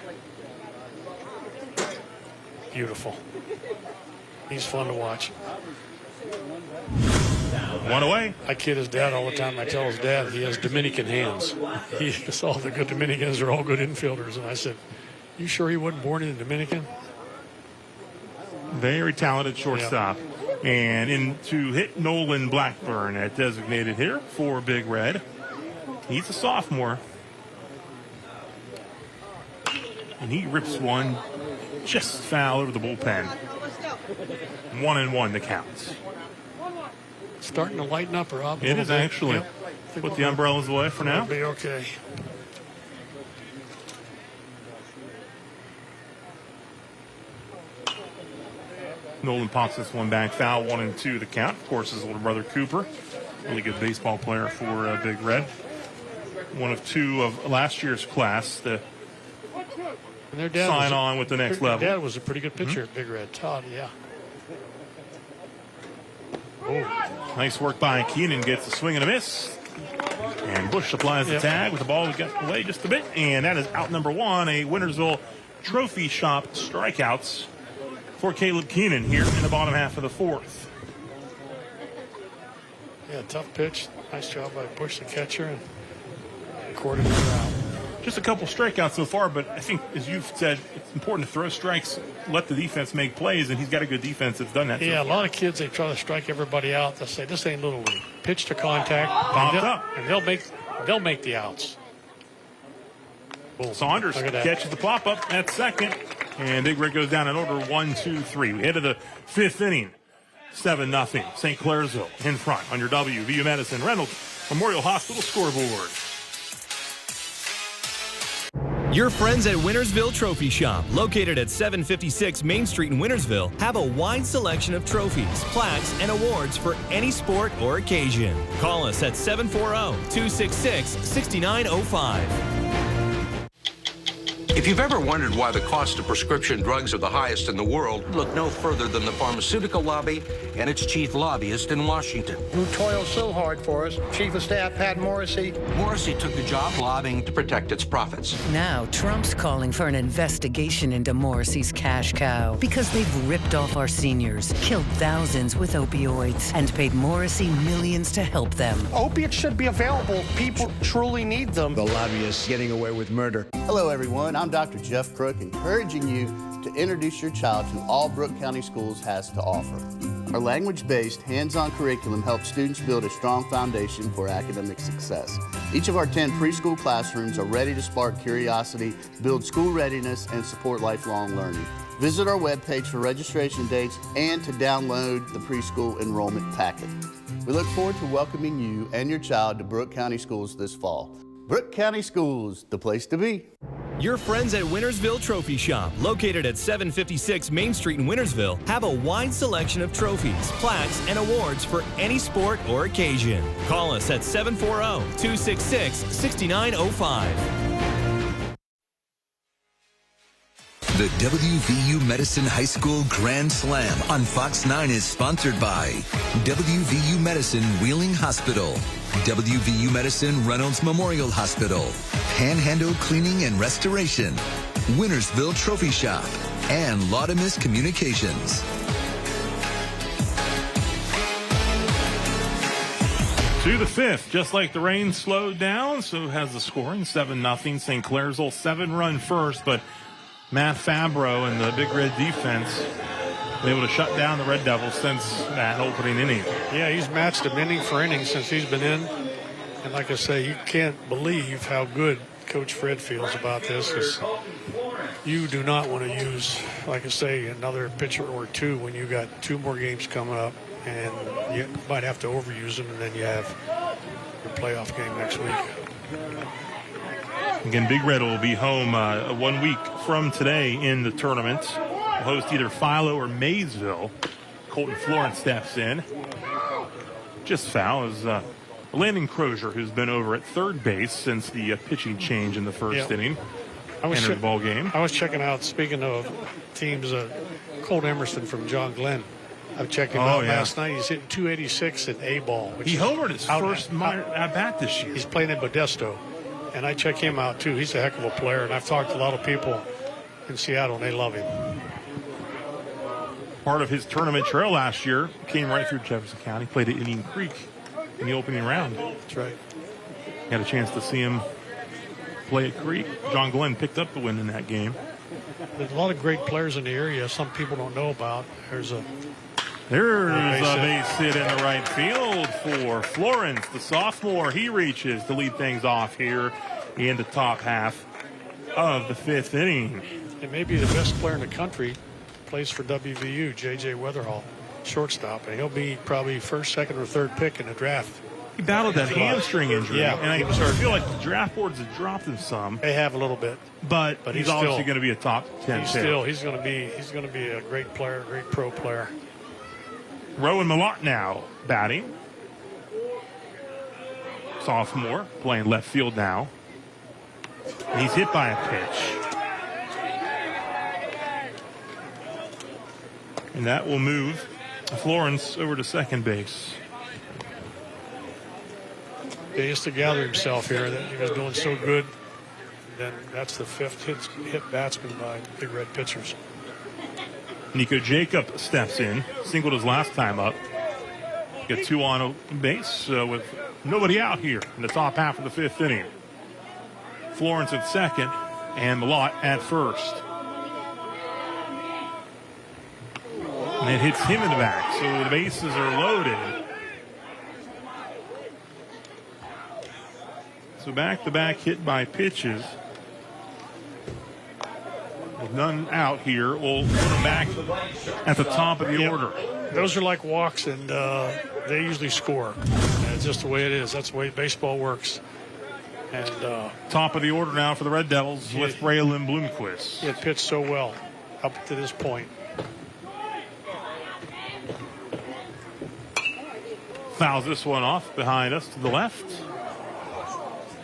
Beautiful. He's fun to watch. One away. I kid his dad all the time. I tell his dad he has Dominican hands. He says all the good Dominicans are all good infielders. And I said, you sure he wasn't born in the Dominican? Very talented shortstop. Yeah. And in to hit Nolan Blackburn at designated here for Big Red. He's a sophomore. And he rips one just foul over the bullpen. 1-1 the count. Starting to lighten up, Rob. It is actually. Yep. Put the umbrellas away for now. Be okay. Nolan pops this one back, foul, 1-2 the count. Of course, his little brother Cooper, really good baseball player for Big Red. One of two of last year's class to sign on with the next level. Their dad was a pretty good pitcher at Big Red. Todd, yeah. Oh, nice work by Keenan, gets a swing and a miss. And Bush applies the tag with the ball that got away just a bit. And that is out number one, a Wintersville Trophy Shop strikeouts for Caleb Keenan here in the bottom half of the fourth. Yeah, tough pitch. Nice job by Bush, the catcher, and recorded it out. Just a couple strikeouts so far, but I think, as you've said, it's important to throw strikes, let the defense make plays, and he's got a good defense that's done that. Yeah, a lot of kids, they try to strike everybody out. They'll say, this ain't Little League. Pitch to contact, and they'll make the outs. Well, Saunders catches the pop-up at second, and Big Red goes down in order 1-2-3. We head to the fifth inning, 7-0. St. Clairsville in front on your WVU Medicine Reynolds Memorial Hospital scoreboard. Your friends at Wintersville Trophy Shop, located at 756 Main Street in Wintersville, have a wide selection of trophies, plaques, and awards for any sport or occasion. Call us at 740-266-6905. If you've ever wondered why the cost of prescription drugs are the highest in the world, look no further than the pharmaceutical lobby and its chief lobbyist in Washington. Who toils so hard for us, Chief of Staff Pat Morrissey. Morrissey took the job lobbying to protect its profits. Now Trump's calling for an investigation into Morrissey's cash cow because they've ripped off our seniors, killed thousands with opioids, and paid Morrissey millions to help them. Opiates should be available. People truly need them. The lobbyists getting away with murder. Hello, everyone. I'm Dr. Jeff Crook, encouraging you to introduce your child to all Brooke County Schools has to offer. Our language-based, hands-on curriculum helps students build a strong foundation for academic success. Each of our 10 preschool classrooms are ready to spark curiosity, build school readiness, and support lifelong learning. Visit our webpage for registration dates and to download the preschool enrollment packet. We look forward to welcoming you and your child to Brooke County Schools this fall. Brooke County Schools, the place to be. Your friends at Wintersville Trophy Shop, located at 756 Main Street in Wintersville, have a wide selection of trophies, plaques, and awards for any sport or occasion. Call us at 740-266-6905. The WVU Medicine High School Grand Slam on Fox 9 is sponsored by WVU Medicine Wheeling Hospital, WVU Medicine Reynolds Memorial Hospital, Panhandle Cleaning and Restoration, Wintersville Trophy Shop, and Laudamus Communications. To the fifth, just like the rain slowed down, so has the scoring, 7-0. St. Clairsville, 7-run first, but Matt Fabro and the Big Red defense been able to shut down the Red Devils since that opening inning. Yeah, he's matched them inning for inning since he's been in. And like I say, you can't believe how good Coach Fred feels about this, because you do not want to use, like I say, another pitcher or two when you got two more games coming up, and you might have to overuse them, and then you have your playoff game next week. Again, Big Red will be home 1 week from today in the tournament. We'll host either Philo or Maysville. Colton Florence steps in. Just foul as Landon Crozier, who's been over at third base since the pitching change in the first inning, entered the ball game. I was checking out, speaking of teams, Colt Emerson from John Glenn. I checked him out last night. He's hitting 286 in A-ball. He homered his first at-bat this year. He's playing in Modesto. And I check him out, too. He's a heck of a player. And I've talked to a lot of people in Seattle, and they love him. Part of his tournament trail last year came right through Jefferson County. Played at Indian Creek in the opening round. That's right. Had a chance to see him play at Creek. John Glenn picked up the win in that game. There's a lot of great players in the area some people don't know about. There's a base hit in the right field for Florence, the sophomore. He reaches to lead things off here in the top half of the fifth inning. It may be the best player in the country. Plays for WVU, J.J. Weatherall, shortstop. And he'll be probably first, second, or third pick in the draft. He battled that hamstring injury. Yeah, and I feel like the draft boards have dropped him some. They have a little bit. But he's obviously going to be a top 10 pick. He's going to be a great player, great pro player. Rowan Malott now batting. Sophomore, playing left field now. And he's hit by a pitch. And that will move Florence over to second base. He has to gather himself here. That he was doing so good. Then that's the fifth hit batsman by Big Red pitchers. Nico Jacob steps in, singled his last time up. Get two on base with nobody out here in the top half of the fifth inning. Florence at second and Malott at first. And it hits him in the back, so the bases are loaded. So back-to-back hit by pitches. With none out here, we'll put them back at the top of the order. Those are like walks, and they usually score. And it's just the way it is. That's the way baseball works. And top of the order now for the Red Devils with Braylon Bloomquist. He had pitched so well up to this point. Fouls this one off behind us to the left.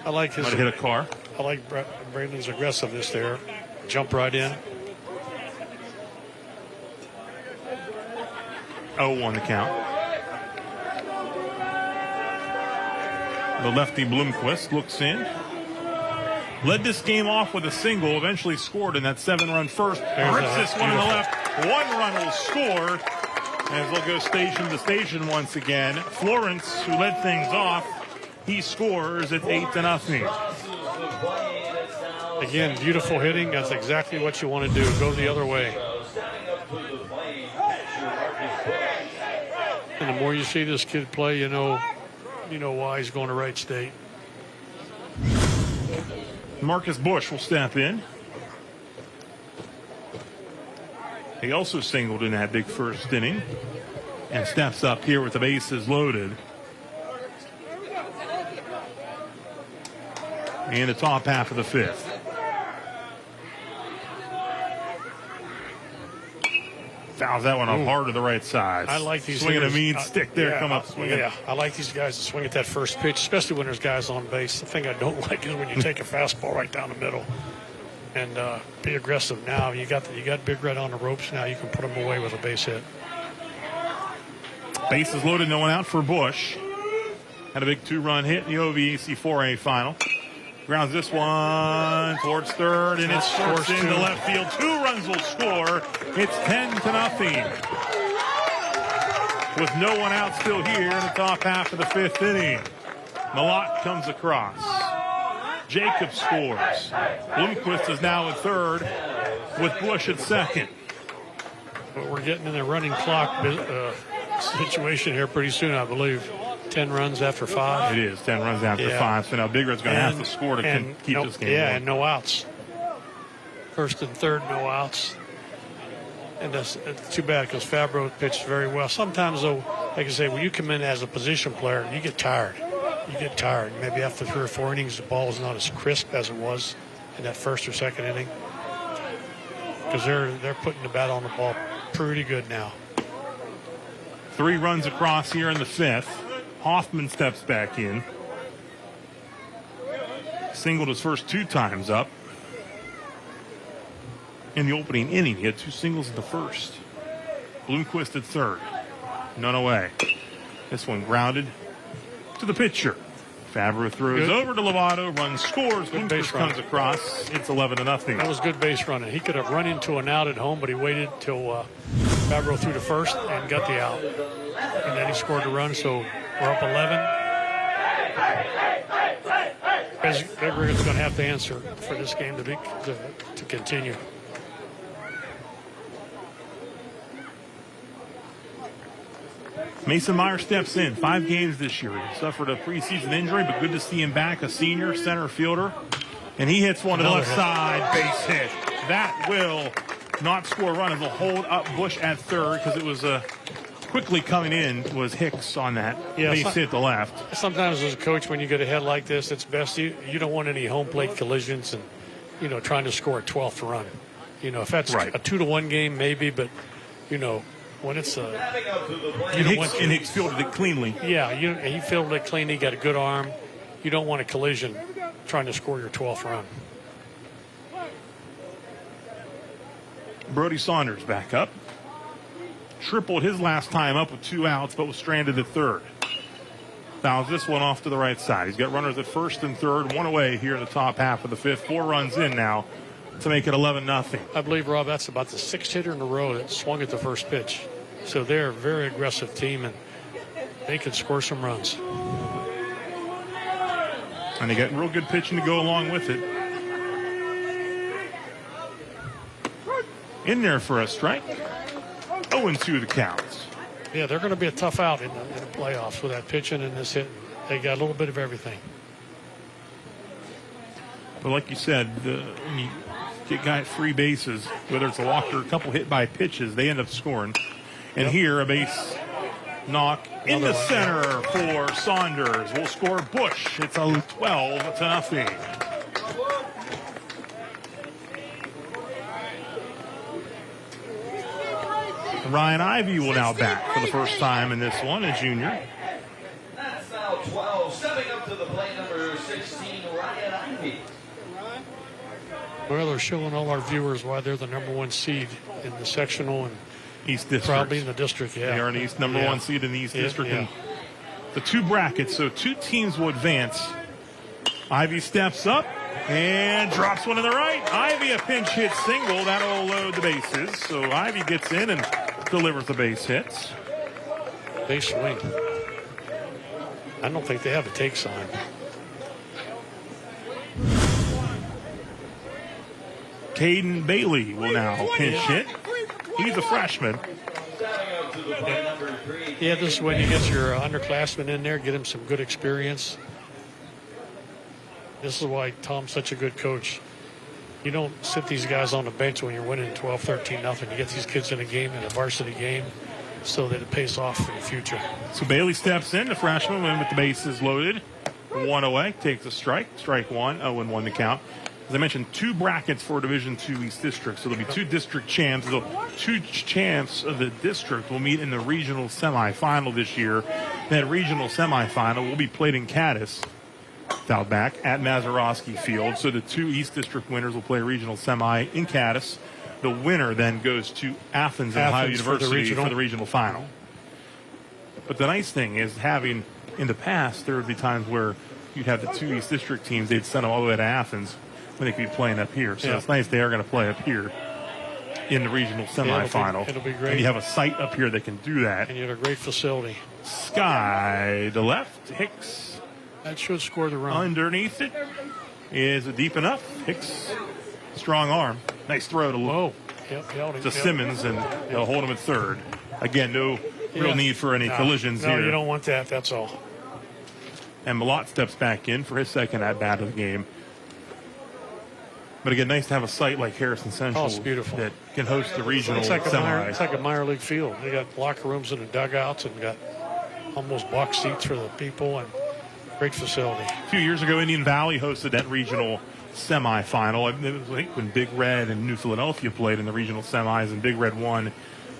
I like his. Might have hit a car. I like Braylon's aggressiveness there. Jump right in. 0-1 the count. The lefty Bloomquist looks in. Led this game off with a single, eventually scored in that 7-run first. Rips this one in the left. 1 run will score as they'll go station to station once again. Florence, who led things off, he scores at 8-0. Again, beautiful hitting. That's exactly what you want to do. Go the other way. And the more you see this kid play, you know why he's going to Wright State. Marcus Bush will step in. He also singled in that big first inning and steps up here with the bases loaded. In the top half of the fifth. Fouls that one up hard to the right side. I like these swinging hitters. A mean stick there, come up swinging. Yeah, I like these guys to swing at that first pitch, especially when there's guys on base. The thing I don't like is when you take a fastball right down the middle and be aggressive. Now you got Big Red on the ropes. Now you can put him away with a base hit. Bases loaded, no one out for Bush. Had a big 2-run hit in the OVAC 4A final. Grounds this one towards third, and it's forced into left field. 2 runs will score. It's 10-0. With no one out still here in the top half of the fifth inning. Malott comes across. Jacob scores. Bloomquist is now at third with Bush at second. But we're getting in a running clock situation here pretty soon, I believe. 10 runs after 5. It is 10 runs after 5. So now Big Red's going to have to score to keep this game going. And no outs. First and third, no outs. And that's too bad because Fabro pitched very well. Sometimes, though, like I say, when you come in as a position player, you get tired. Maybe after 3 or 4 innings, the ball is not as crisp as it was in that first or second inning. Because they're putting the bat on the ball pretty good now. 3 runs across here in the fifth. Hoffman steps back in. Singled his first 2 times up in the opening inning. He had 2 singles in the first. Bloomquist at third. None away. This one grounded to the pitcher. Fabro throws over to Lovato, runs, scores. Bloomquist comes across. It's 11-0. That was good base running. He could have run into an out at home, but he waited till Fabro threw to first and got the out. And then he scored a run, so we're up 11. Bedford's going to have to answer for this game to continue. Mason Meyer steps in. 5 games this year. He suffered a preseason injury, but good to see him back. A senior center fielder. And he hits one to the left side. Base hit. That will not score a run. It will hold up Bush at third because it was quickly coming in was Hicks on that base hit to left. Sometimes as a coach, when you get ahead like this, it's best you don't want any home plate collisions and, trying to score a 12th run. If that's a 2-1 game, maybe, but, when it's Hicks fielded it cleanly. Yeah, he fielded it cleanly. He got a good arm. You don't want a collision trying to score your 12th run. Brody Saunders back up. Tripled his last time up with 2 outs, but was stranded at third. Fouls this one off to the right side. He's got runners at first and third, 1 away here in the top half of the 5th. 4 runs in now to make it 11-0. I believe, Rob, that's about the 6th hitter in a row that swung at the first pitch. So they're a very aggressive team, and they can score some runs. And they got real good pitching to go along with it. In there for a strike. 0-2 the counts. Yeah, they're going to be a tough out in the playoffs with that pitching and this hit. They got a little bit of everything. But like you said, when you get guys free bases, whether it's a walk or a couple hit by pitches, they end up scoring. And here, a base knock in the center for Saunders. Will score Bush. It's a 12-0. Ryan Ivey will now bat for the first time in this one, a junior. That's now 12. Stepping up to the plate, number 16, Ryan Ivey. Well, they're showing all our viewers why they're the #1 seed in the sectional and East District. Probably in the district, yeah. They are an East #1 seed in the East District. And the 2 brackets, so 2 teams will advance. Ivey steps up and drops one to the right. Ivey, a pinch hit single. That'll load the bases. So Ivey gets in and delivers the base hits. Base swing. I don't think they have a take sign. Caden Bailey will now pinch hit. He's a freshman. Yeah, this is when you get your underclassmen in there, get him some good experience. This is why Tom's such a good coach. You don't sit these guys on the bench when you're winning 12-13-0. You get these kids in a game, in a varsity game, so that it pays off in the future. So Bailey steps in, the freshman, with the bases loaded. 1 away, takes a strike. Strike 1, 0-1 to count. As I mentioned, 2 brackets for Division II East District. So there'll be 2 district champs. The 2 champs of the district will meet in the regional semifinal this year. That regional semifinal will be played in Cadiz, fouled back, at Mazeroski Field. So the 2 East District winners will play a regional semi in Cadiz. The winner then goes to Athens Ohio University for the regional final. But the nice thing is having, in the past, there would be times where you'd have the 2 East District teams, they'd send them all the way to Athens when they could be playing up here. So it's nice they are going to play up here in the regional semifinal. It'll be great. And you have a site up here that can do that. And you have a great facility. Sky to left. Hicks. That should score the run. Underneath it. Is it deep enough? Hicks. Strong arm. Nice throw to Simmons, and they'll hold him at third. Again, no real need for any collisions here. No, you don't want that. That's all. And Malott steps back in for his second at-bat of the game. But again, nice to have a site like Harrison Central that can host the regional semi. It's like a minor league field. They got locker rooms in the dugouts and got almost box seats for the people, and great facility. A few years ago, Indian Valley hosted that regional semifinal. It was, I think, when Big Red and New Philadelphia played in the regional semis, and Big Red won,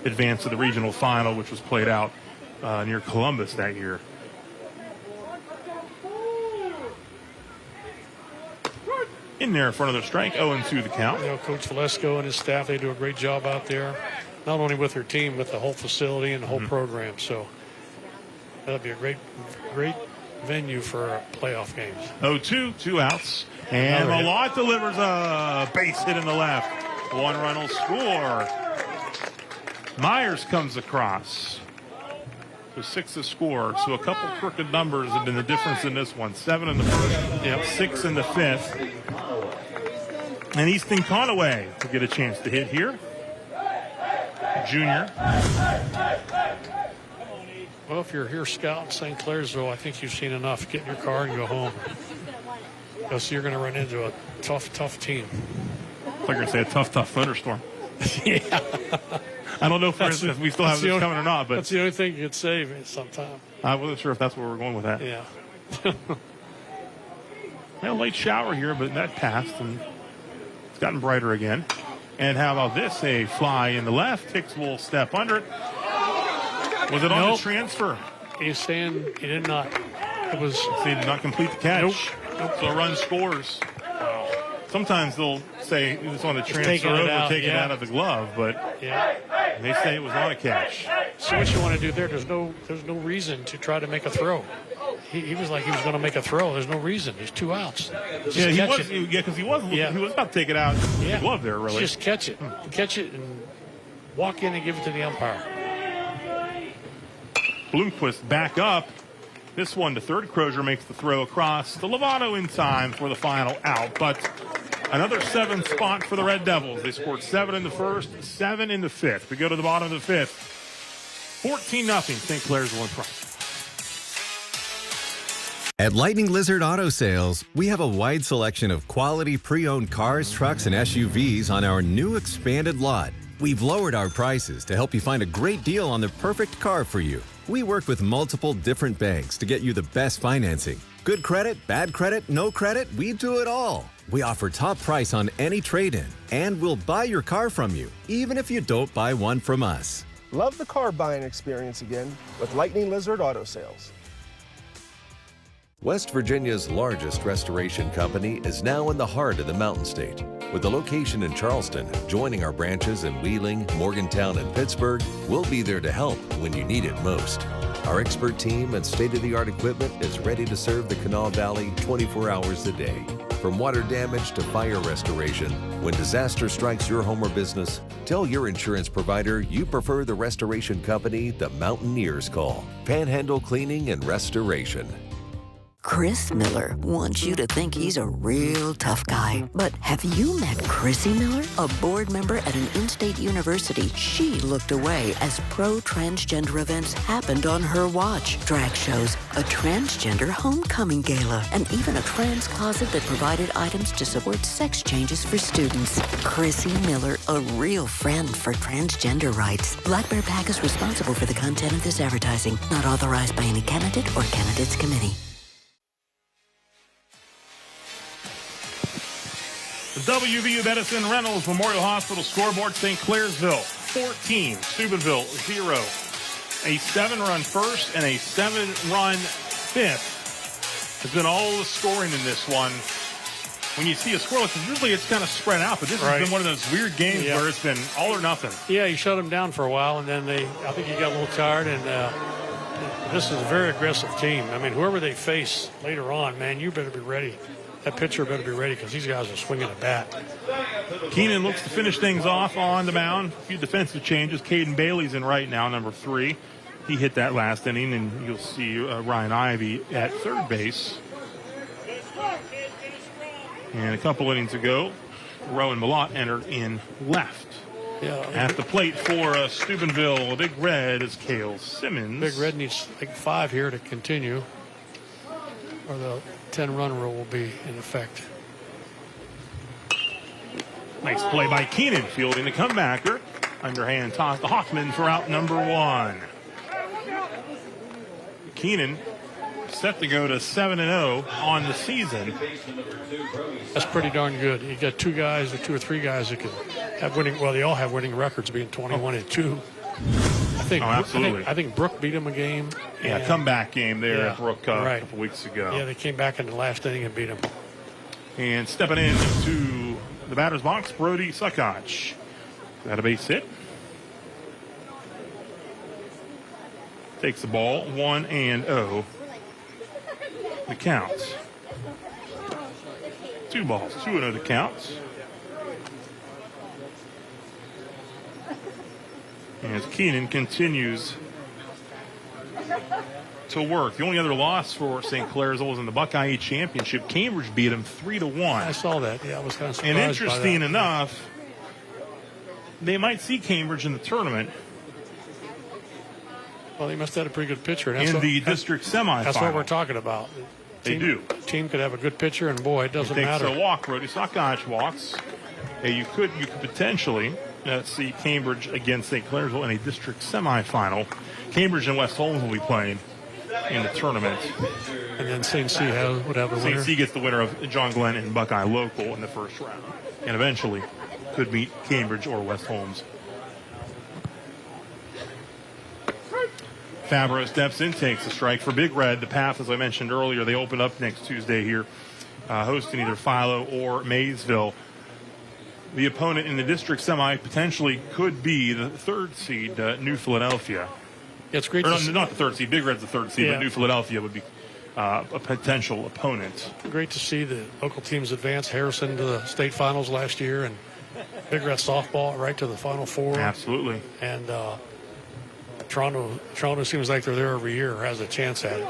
advanced to the regional final, which was played out near Columbus that year. in there for another strike. 0-2 the count. You know, Coach Valesco and his staff, they do a great job out there, not only with their team, but the whole facility and the whole program. So that'll be a great venue for playoff games. 0-2, 2 outs. And Malott delivers a base hit in the left. 1 run will score. Myers comes across. So 6 to score. So a couple crooked numbers have been the difference in this one. 7 in the first, 6 in the fifth. And Easton Conaway will get a chance to hit here. Junior. Well, if you're here scouting St. Clairsville, I think you've seen enough. Get in your car and go home. Because you're going to run into a tough team. I thought you were going to say a tough thunderstorm. Yeah. I don't know if we still have this coming or not, but that's the only thing you could save sometime. I wasn't sure if that's where we're going with that. Yeah. A late shower here, but that passed, and it's gotten brighter again. And how about this? A fly in the left. Hicks will step under it. Was it on the transfer? He's saying he did not. It was. He did not complete the catch. Nope. So a run scores. Sometimes they'll say it's on the transfer over, taking it out of the glove, but they say it was on a catch. So what you want to do there? There's no reason to try to make a throw. He was like he was going to make a throw. There's no reason. There's 2 outs. Because he was about to take it out of the glove there. Really, just catch it, and walk in and give it to the umpire. Bloomquist back up. This one to third. Crozier makes the throw across to Lovato in time for the final out. But another 7th spot for the Red Devils. They scored 7 in the first, 7 in the fifth. We go to the bottom of the fifth. 14-0. St. Clairsville in front. At Lightning Lizard Auto Sales, we have a wide selection of quality pre-owned cars, trucks, and SUVs on our new expanded lot. We've lowered our prices to help you find a great deal on the perfect car for you. We work with multiple different banks to get you the best financing. Good credit, bad credit, no credit, we do it all. We offer top price on any trade-in, and we'll buy your car from you, even if you don't buy one from us. Love the car buying experience again with Lightning Lizard Auto Sales. West Virginia's largest restoration company is now in the heart of the Mountain State. With a location in Charleston, joining our branches in Wheeling, Morgantown, and Pittsburgh, we'll be there to help when you need it most. Our expert team and state-of-the-art equipment is ready to serve the Kanawha Valley 24 hours a day. From water damage to fire restoration, when disaster strikes your home or business, tell your insurance provider you prefer the restoration company the Mountaineers call. Panhandle Cleaning and Restoration. Chris Miller wants you to think he's a real tough guy. But have you met Chrissy Miller, a board member at an in-state university? She looked away as pro-transgender events happened on her watch. Drag shows, a transgender homecoming gala, and even a trans closet that provided items to support sex changes for students. Chrissy Miller, a real friend for transgender rights. Black Bear PAC is responsible for the content of this advertising, not authorized by any candidate or candidates committee. The WVU Medicine Reynolds Memorial Hospital scoreboard, St. Clairsville 14, Steubenville 0. A 7-run first and a 7-run fifth has been all the scoring in this one. When you see a score, usually it's kind of spread out, but this has been one of those weird games where it's been all or nothing. Yeah, you shut them down for a while, and then I think he got a little tired, and this is a very aggressive team. I mean, whoever they face later on, man, you better be ready. That pitcher better be ready because these guys are swinging a bat. Keenan looks to finish things off on the mound. A few defensive changes. Caden Bailey's in right now, number 3. He hit that last inning, and you'll see Ryan Ivey at third base. And a couple innings ago, Rowan Malott entered in left. At the plate for Steubenville, Big Red is Cale Simmons. Big Red needs like 5 here to continue, or the 10-run rule will be in effect. Nice play by Keenan, fielding the comebacker. Underhand toss to Hoffman for out number 1. Keenan set to go to 7-0 on the season. That's pretty darn good. You got 2 guys, or 2 or 3 guys that can have winning. Well, they all have winning records, being 21-2. Absolutely. I think Brooke beat him a game. Comeback game there at Brooke a couple weeks ago. Yeah, they came back in the last inning and beat him. And stepping into the batter's box, Brody Suckach. Got a base hit. Takes the ball, 1-0. The count. 2 balls, 2-0 the count. As Keenan continues to work. The only other loss for St. Clairsville was in the Buckeye Championship. Cambridge beat them 3-1. I saw that. Yeah, I was kind of surprised. And interesting enough, they might see Cambridge in the tournament. Well, they must have had a pretty good pitcher. In the district semifinal. That's what we're talking about. They do. Team could have a good pitcher, and boy, it doesn't matter. Takes a walk. Brody Suckach walks. You could potentially see Cambridge against St. Clairsville in a district semifinal. Cambridge and West Holmes will be playing in the tournament. And then St. C would have the winner. St. C gets the winner of John Glenn and Buckeye Local in the first round. And eventually could meet Cambridge or West Holmes. Fabro steps in, takes a strike for Big Red. The path, as I mentioned earlier, they open up next Tuesday here, hosting either Philo or Maysville. The opponent in the district semi potentially could be the 3rd seed, New Philadelphia. It's great. Not the 3rd seed. Big Red's the 3rd seed, but New Philadelphia would be a potential opponent. Great to see the local teams advance. Harrison to the state finals last year, and Big Red softball right to the Final Four. Absolutely. And Toronto seems like they're there every year, or has a chance at it.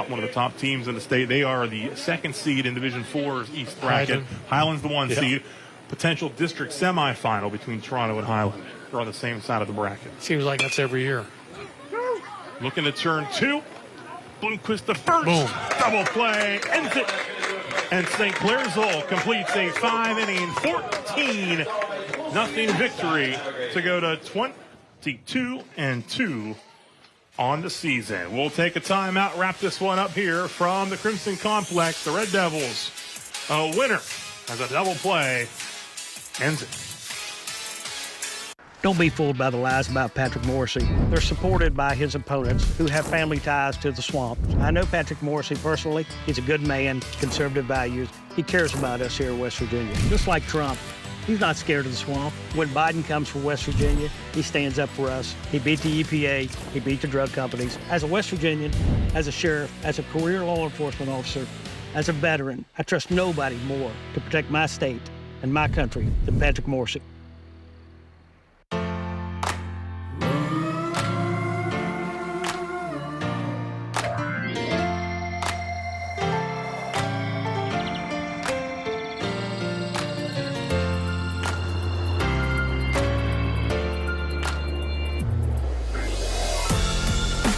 One of the top teams in the state. They are the 2nd seed in Division 4's East bracket. Highland's the 1 seed. Potential district semifinal between Toronto and Highland. They're on the same side of the bracket. Seems like that's every year. Looking to turn 2. Bloomquist the first. Boom. Double play. Ends it. And St. Clairsville completes a 5-inning, 14-0 victory to go to 22-2 on the season. We'll take a timeout, wrap this one up here from the Crimson Complex. The Red Devils, a winner as a double play ends it. Don't be fooled by the lies about Patrick Morrissey. They're supported by his opponents who have family ties to the swamp. I know Patrick Morrissey personally. He's a good man, conservative values. He cares about us here in West Virginia. Just like Trump, he's not scared of the swamp. When Biden comes for West Virginia, he stands up for us. He beat the EPA. He beat the drug companies. As a West Virginian, as a sheriff, as a career law enforcement officer, as a veteran, I trust nobody more to protect my state and my country than Patrick Morrissey.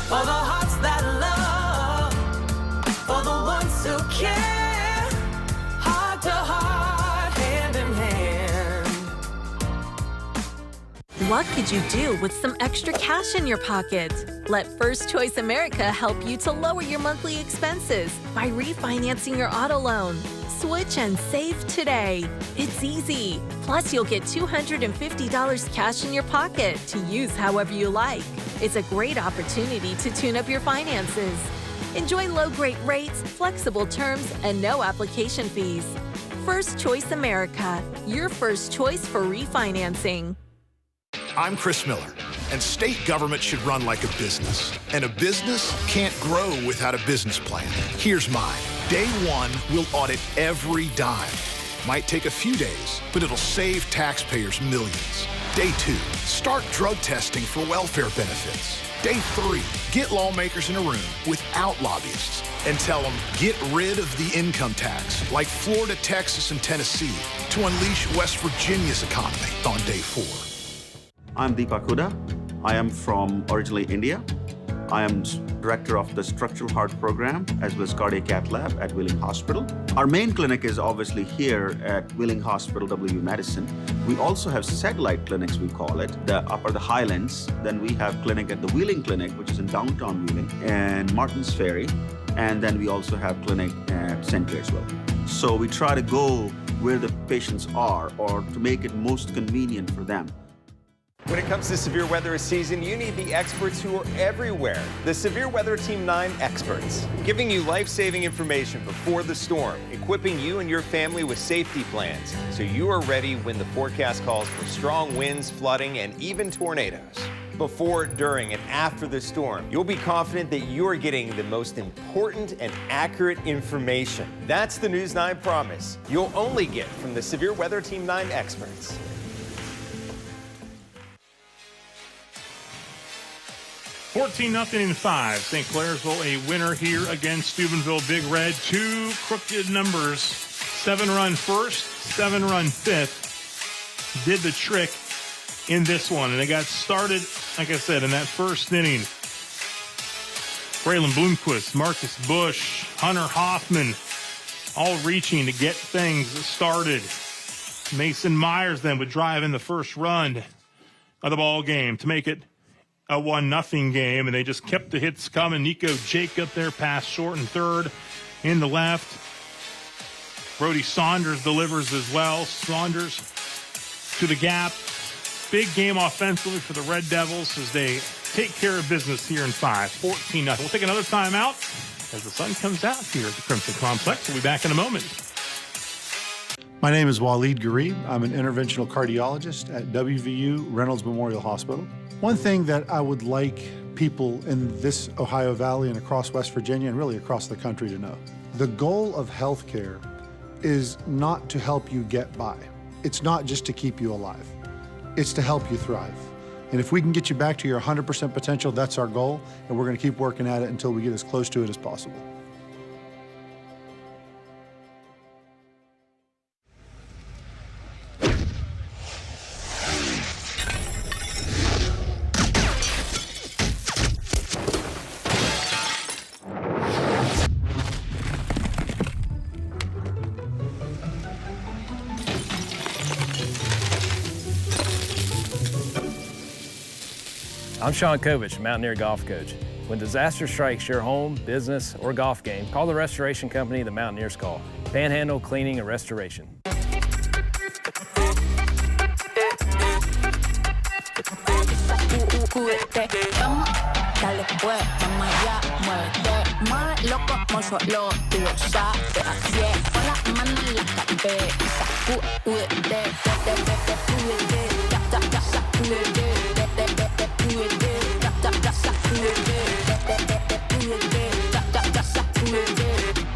For the hearts that love, for the ones who care, heart to heart, hand in hand. What could you do with some extra cash in your pocket? Let First Choice America help you to lower your monthly expenses by refinancing your auto loan. Switch and save today. It's easy. Plus, you'll get $250 cash in your pocket to use however you like. It's a great opportunity to tune up your finances. Enjoy low great rates, flexible terms, and no application fees. First Choice America, your first choice for refinancing. I'm Chris Miller, and state government should run like a business. And a business can't grow without a business plan. Here's mine. Day one, we'll audit every dime. Might take a few days, but it'll save taxpayers millions. Day two, start drug testing for welfare benefits. Day three, get lawmakers in a room without lobbyists and tell them get rid of the income tax like Florida, Texas, and Tennessee to unleash West Virginia's economy on day four. I'm Deepak Huda. I am from originally India. I am director of the Structural Heart Program as well as Cardiac Cath Lab at Wheeling Hospital. Our main clinic is obviously here at Wheeling Hospital, WVU Medicine. We also have satellite clinics, we call it, the Highlands. Then we have clinic at the Wheeling Clinic, which is in downtown Wheeling, and Martins Ferry. And then we also have clinic at St. Clairsville. So we try to go where the patients are or to make it most convenient for them. When it comes to severe weather this season, you need the experts who are everywhere. The Severe Weather Team 9 experts, giving you life-saving information before the storm, equipping you and your family with safety plans so you are ready when the forecast calls for strong winds, flooding, and even tornadoes. Before, during, and after the storm, you'll be confident that you're getting the most important and accurate information. That's the News 9 promise you'll only get from the Severe Weather Team 9 experts. 14-0 St. Clairsville a winner here against Steubenville Big Red. Two crooked numbers. 7-run first, 7-run fifth. Did the trick in this one. And they got started, like I said, in that first inning. Braylon Bloomquist, Marcus Bush, Hunter Hoffman, all reaching to get things started. Mason Myers then would drive in the first run of the ball game to make it a 1-0 game, and they just kept the hits coming. Nico Jacob there, pass short and third in the left. Brody Saunders delivers as well. Saunders to the gap. Big game offensively for the Red Devils as they take care of business here in 5. 14-0. We'll take another timeout as the sun comes out here at the Crimson Complex. We'll be back in a moment. My name is Waleed Garib. I'm an interventional cardiologist at WVU Reynolds Memorial Hospital. One thing that I would like people in this Ohio Valley and across West Virginia and really across the country to know, the goal of healthcare is not to help you get by. It's not just to keep you alive. It's to help you thrive. And if we can get you back to your 100% potential, that's our goal, and we're going to keep working at it until we get as close to it as possible. I'm Sean Kovich, Mountaineer Golf Coach. When disaster strikes your home, business, or golf game, call the restoration company the Mountaineers call. Panhandle Cleaning and Restoration. Dale pues, vamos allá, muévete más loco, como solo tú lo sabes. Así es, con las manos en la cabeza, sacúdete,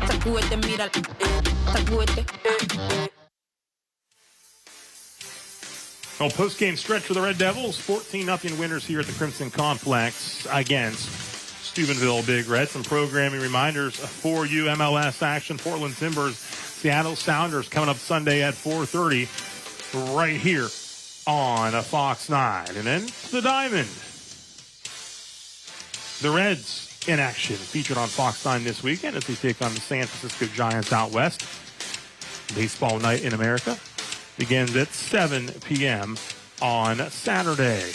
sacúdete, mira, sacúdete. Well, post-game stretch for the Red Devils. 14-0 winners here at the Crimson Complex against Steubenville Big Red. Some programming reminders for you. MLS action, Portland Timbers, Seattle Sounders coming up Sunday at 4:30 right here on Fox 9. And then the Diamond. The Reds in action, featured on Fox 9 this weekend as they take on the San Francisco Giants out west. Baseball night in America begins at 7 p.m. on Saturday.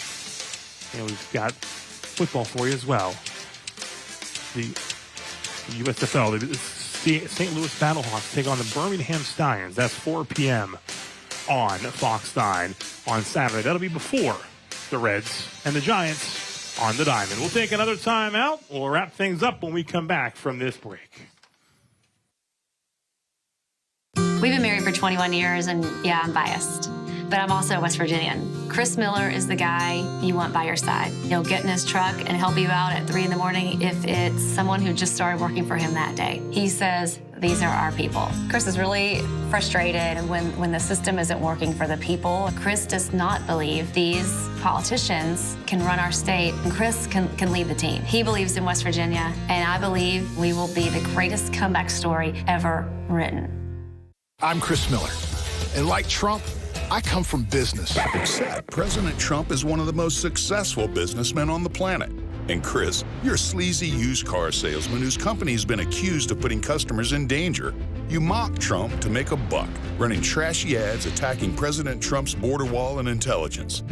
And we've got football for you as well. The USFL, the St. Louis Battlehawks take on the Birmingham Stallions. That's 4 p.m. on Fox 9 on Saturday. That'll be before the Reds and the Giants on the Diamond. We'll take another time out. We'll wrap things up when we come back from this break. We've been married for 21 years, and yeah, I'm biased, but I'm also a West Virginian. Chris Miller is the guy you want by your side. He'll get in his truck and help you out at 3 in the morning if it's someone who just started working for him that day. He says, these are our people. Chris is really frustrated when the system isn't working for the people. Chris does not believe these politicians can run our state, and Chris can lead the team. He believes in West Virginia, and I believe we will be the greatest comeback story ever written. I'm Chris Miller, and like Trump, I come from business. Except President Trump is one of the most successful businessmen on the planet. And Chris, you're a sleazy used car salesman whose company's been accused of putting customers in danger. You mock Trump to make a buck, running trashy ads attacking President Trump's border wall and intelligence.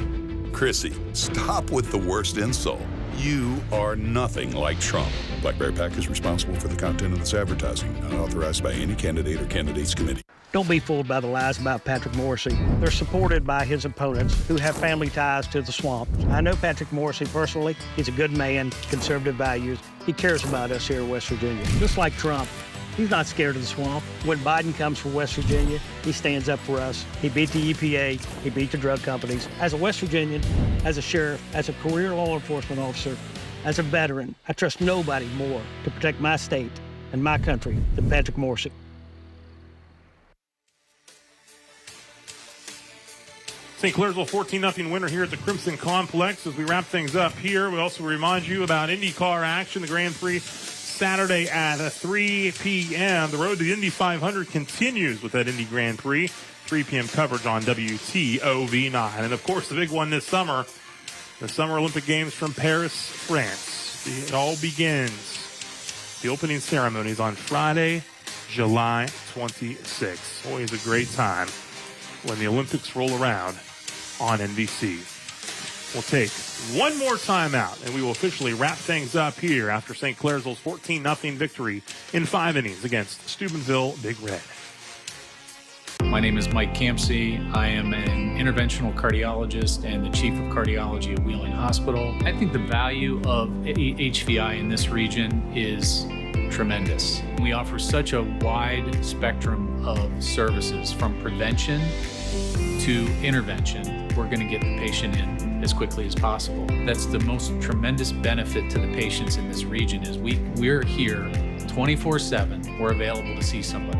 Chrissy, stop with the worst insult. You are nothing like Trump. Black Bear Pack is responsible for the content of this advertising, not authorized by any candidate or candidates committee. Don't be fooled by the lies about Patrick Morrissey. They're supported by his opponents who have family ties to the swamp. I know Patrick Morrissey personally. He's a good man, conservative values. He cares about us here in West Virginia. Just like Trump, he's not scared of the swamp. When Biden comes for West Virginia, he stands up for us. He beat the EPA. He beat the drug companies. As a West Virginian, as a sheriff, as a career law enforcement officer, as a veteran, I trust nobody more to protect my state and my country than Patrick Morrissey. St. Clairsville 14-0 winner here at the Crimson Complex. As we wrap things up here, we also remind you about IndyCar action, the Grand Prix Saturday at 3 p.m. The road to the Indy 500 continues with that Indy Grand Prix. 3 p.m. coverage on WTOV9. And, of course, the big one this summer, the Summer Olympic Games from Paris, France. It all begins. The opening ceremony is on Friday, July 26th. Always a great time when the Olympics roll around on NBC. We'll take one more time out, and we will officially wrap things up here after St. Clairsville's 14-0 victory in 5 innings against Steubenville Big Red. My name is Mike Campsey. I am an interventional cardiologist and the chief of cardiology at Wheeling Hospital. I think the value of HVI in this region is tremendous. We offer such a wide spectrum of services, from prevention to intervention. We're going to get the patient in as quickly as possible. That's the most tremendous benefit to the patients in this region is we're here 24/7. We're available to see somebody.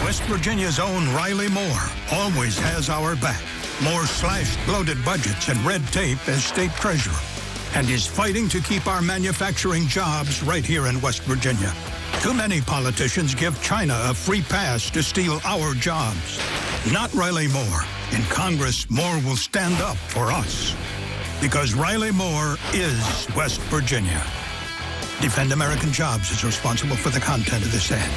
West Virginia's own Riley Moore always has our back. Moore slashed bloated budgets and red tape as state treasurer and is fighting to keep our manufacturing jobs right here in West Virginia. Too many politicians give China a free pass to steal our jobs. Not Riley Moore. In Congress, Moore will stand up for us. Because Riley Moore is West Virginia. Defend American Jobs is responsible for the content of this ad.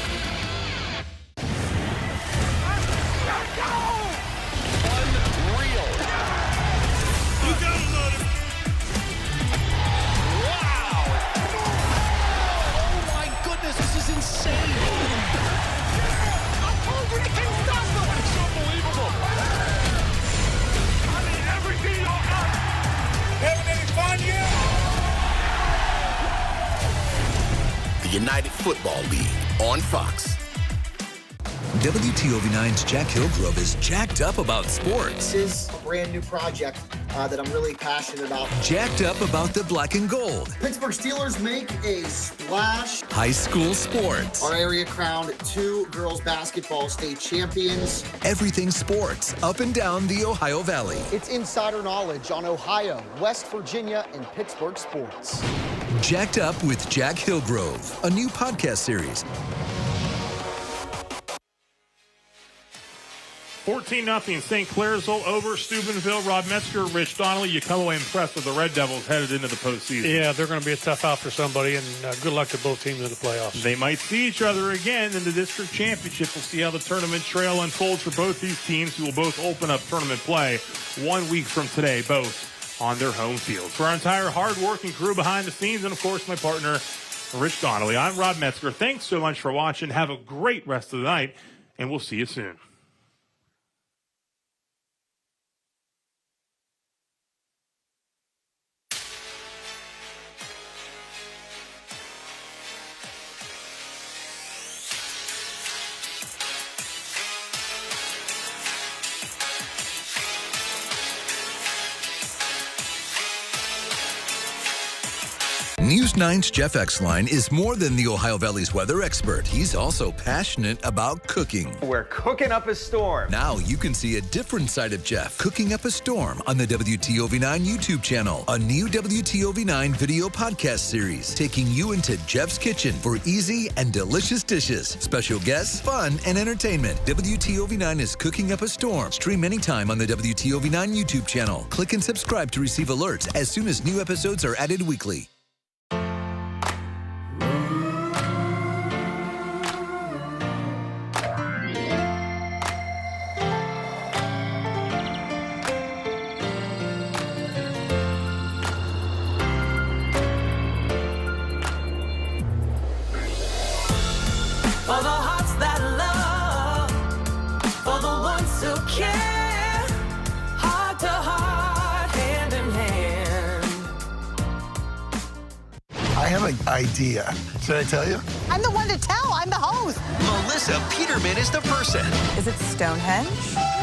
United Football League on Fox. WTOV9's Jack Hillgrove is jacked up about sports. This is a brand new project that I'm really passionate about. Jacked up about the black and gold. Pittsburgh Steelers make a splash. High school sports. Our area crowned 2 girls basketball state champions. Everything sports up and down the Ohio Valley. It's insider knowledge on Ohio, West Virginia, and Pittsburgh sports. Jacked Up with Jack Hillgrove, a new podcast series. 14-0 St. Clairsville over Steubenville. Rob Metzger, Rich Donnelly, you come away impressed with the Red Devils headed into the postseason. Yeah, they're going to be a tough out for somebody, and good luck to both teams in the playoffs. They might see each other again in the district championship. We'll see how the tournament trail unfolds for both these teams, who will both open up tournament play 1 week from today, both on their home field. For our entire hard-working crew behind the scenes, and of course my partner, Rich Donnelly, I'm Rob Metzger. Thanks so much for watching. Have a great rest of the night, and we'll see you soon. News 9's Jeff Exline is more than the Ohio Valley's weather expert. He's also passionate about cooking. We're cooking up a storm. Now you can see a different side of Jeff cooking up a storm on the WTOV9 YouTube channel, a new WTOV9 video podcast series taking you into Jeff's kitchen for easy and delicious dishes, special guests, fun, and entertainment. WTOV9 is cooking up a storm. Stream anytime on the WTOV9 YouTube channel. Click and subscribe to receive alerts as soon as new episodes are added weekly. For the hearts that have an idea. Should I tell you? I'm the one to tell. I'm the host. Melissa Peterman is the person. Is it Stonehenge?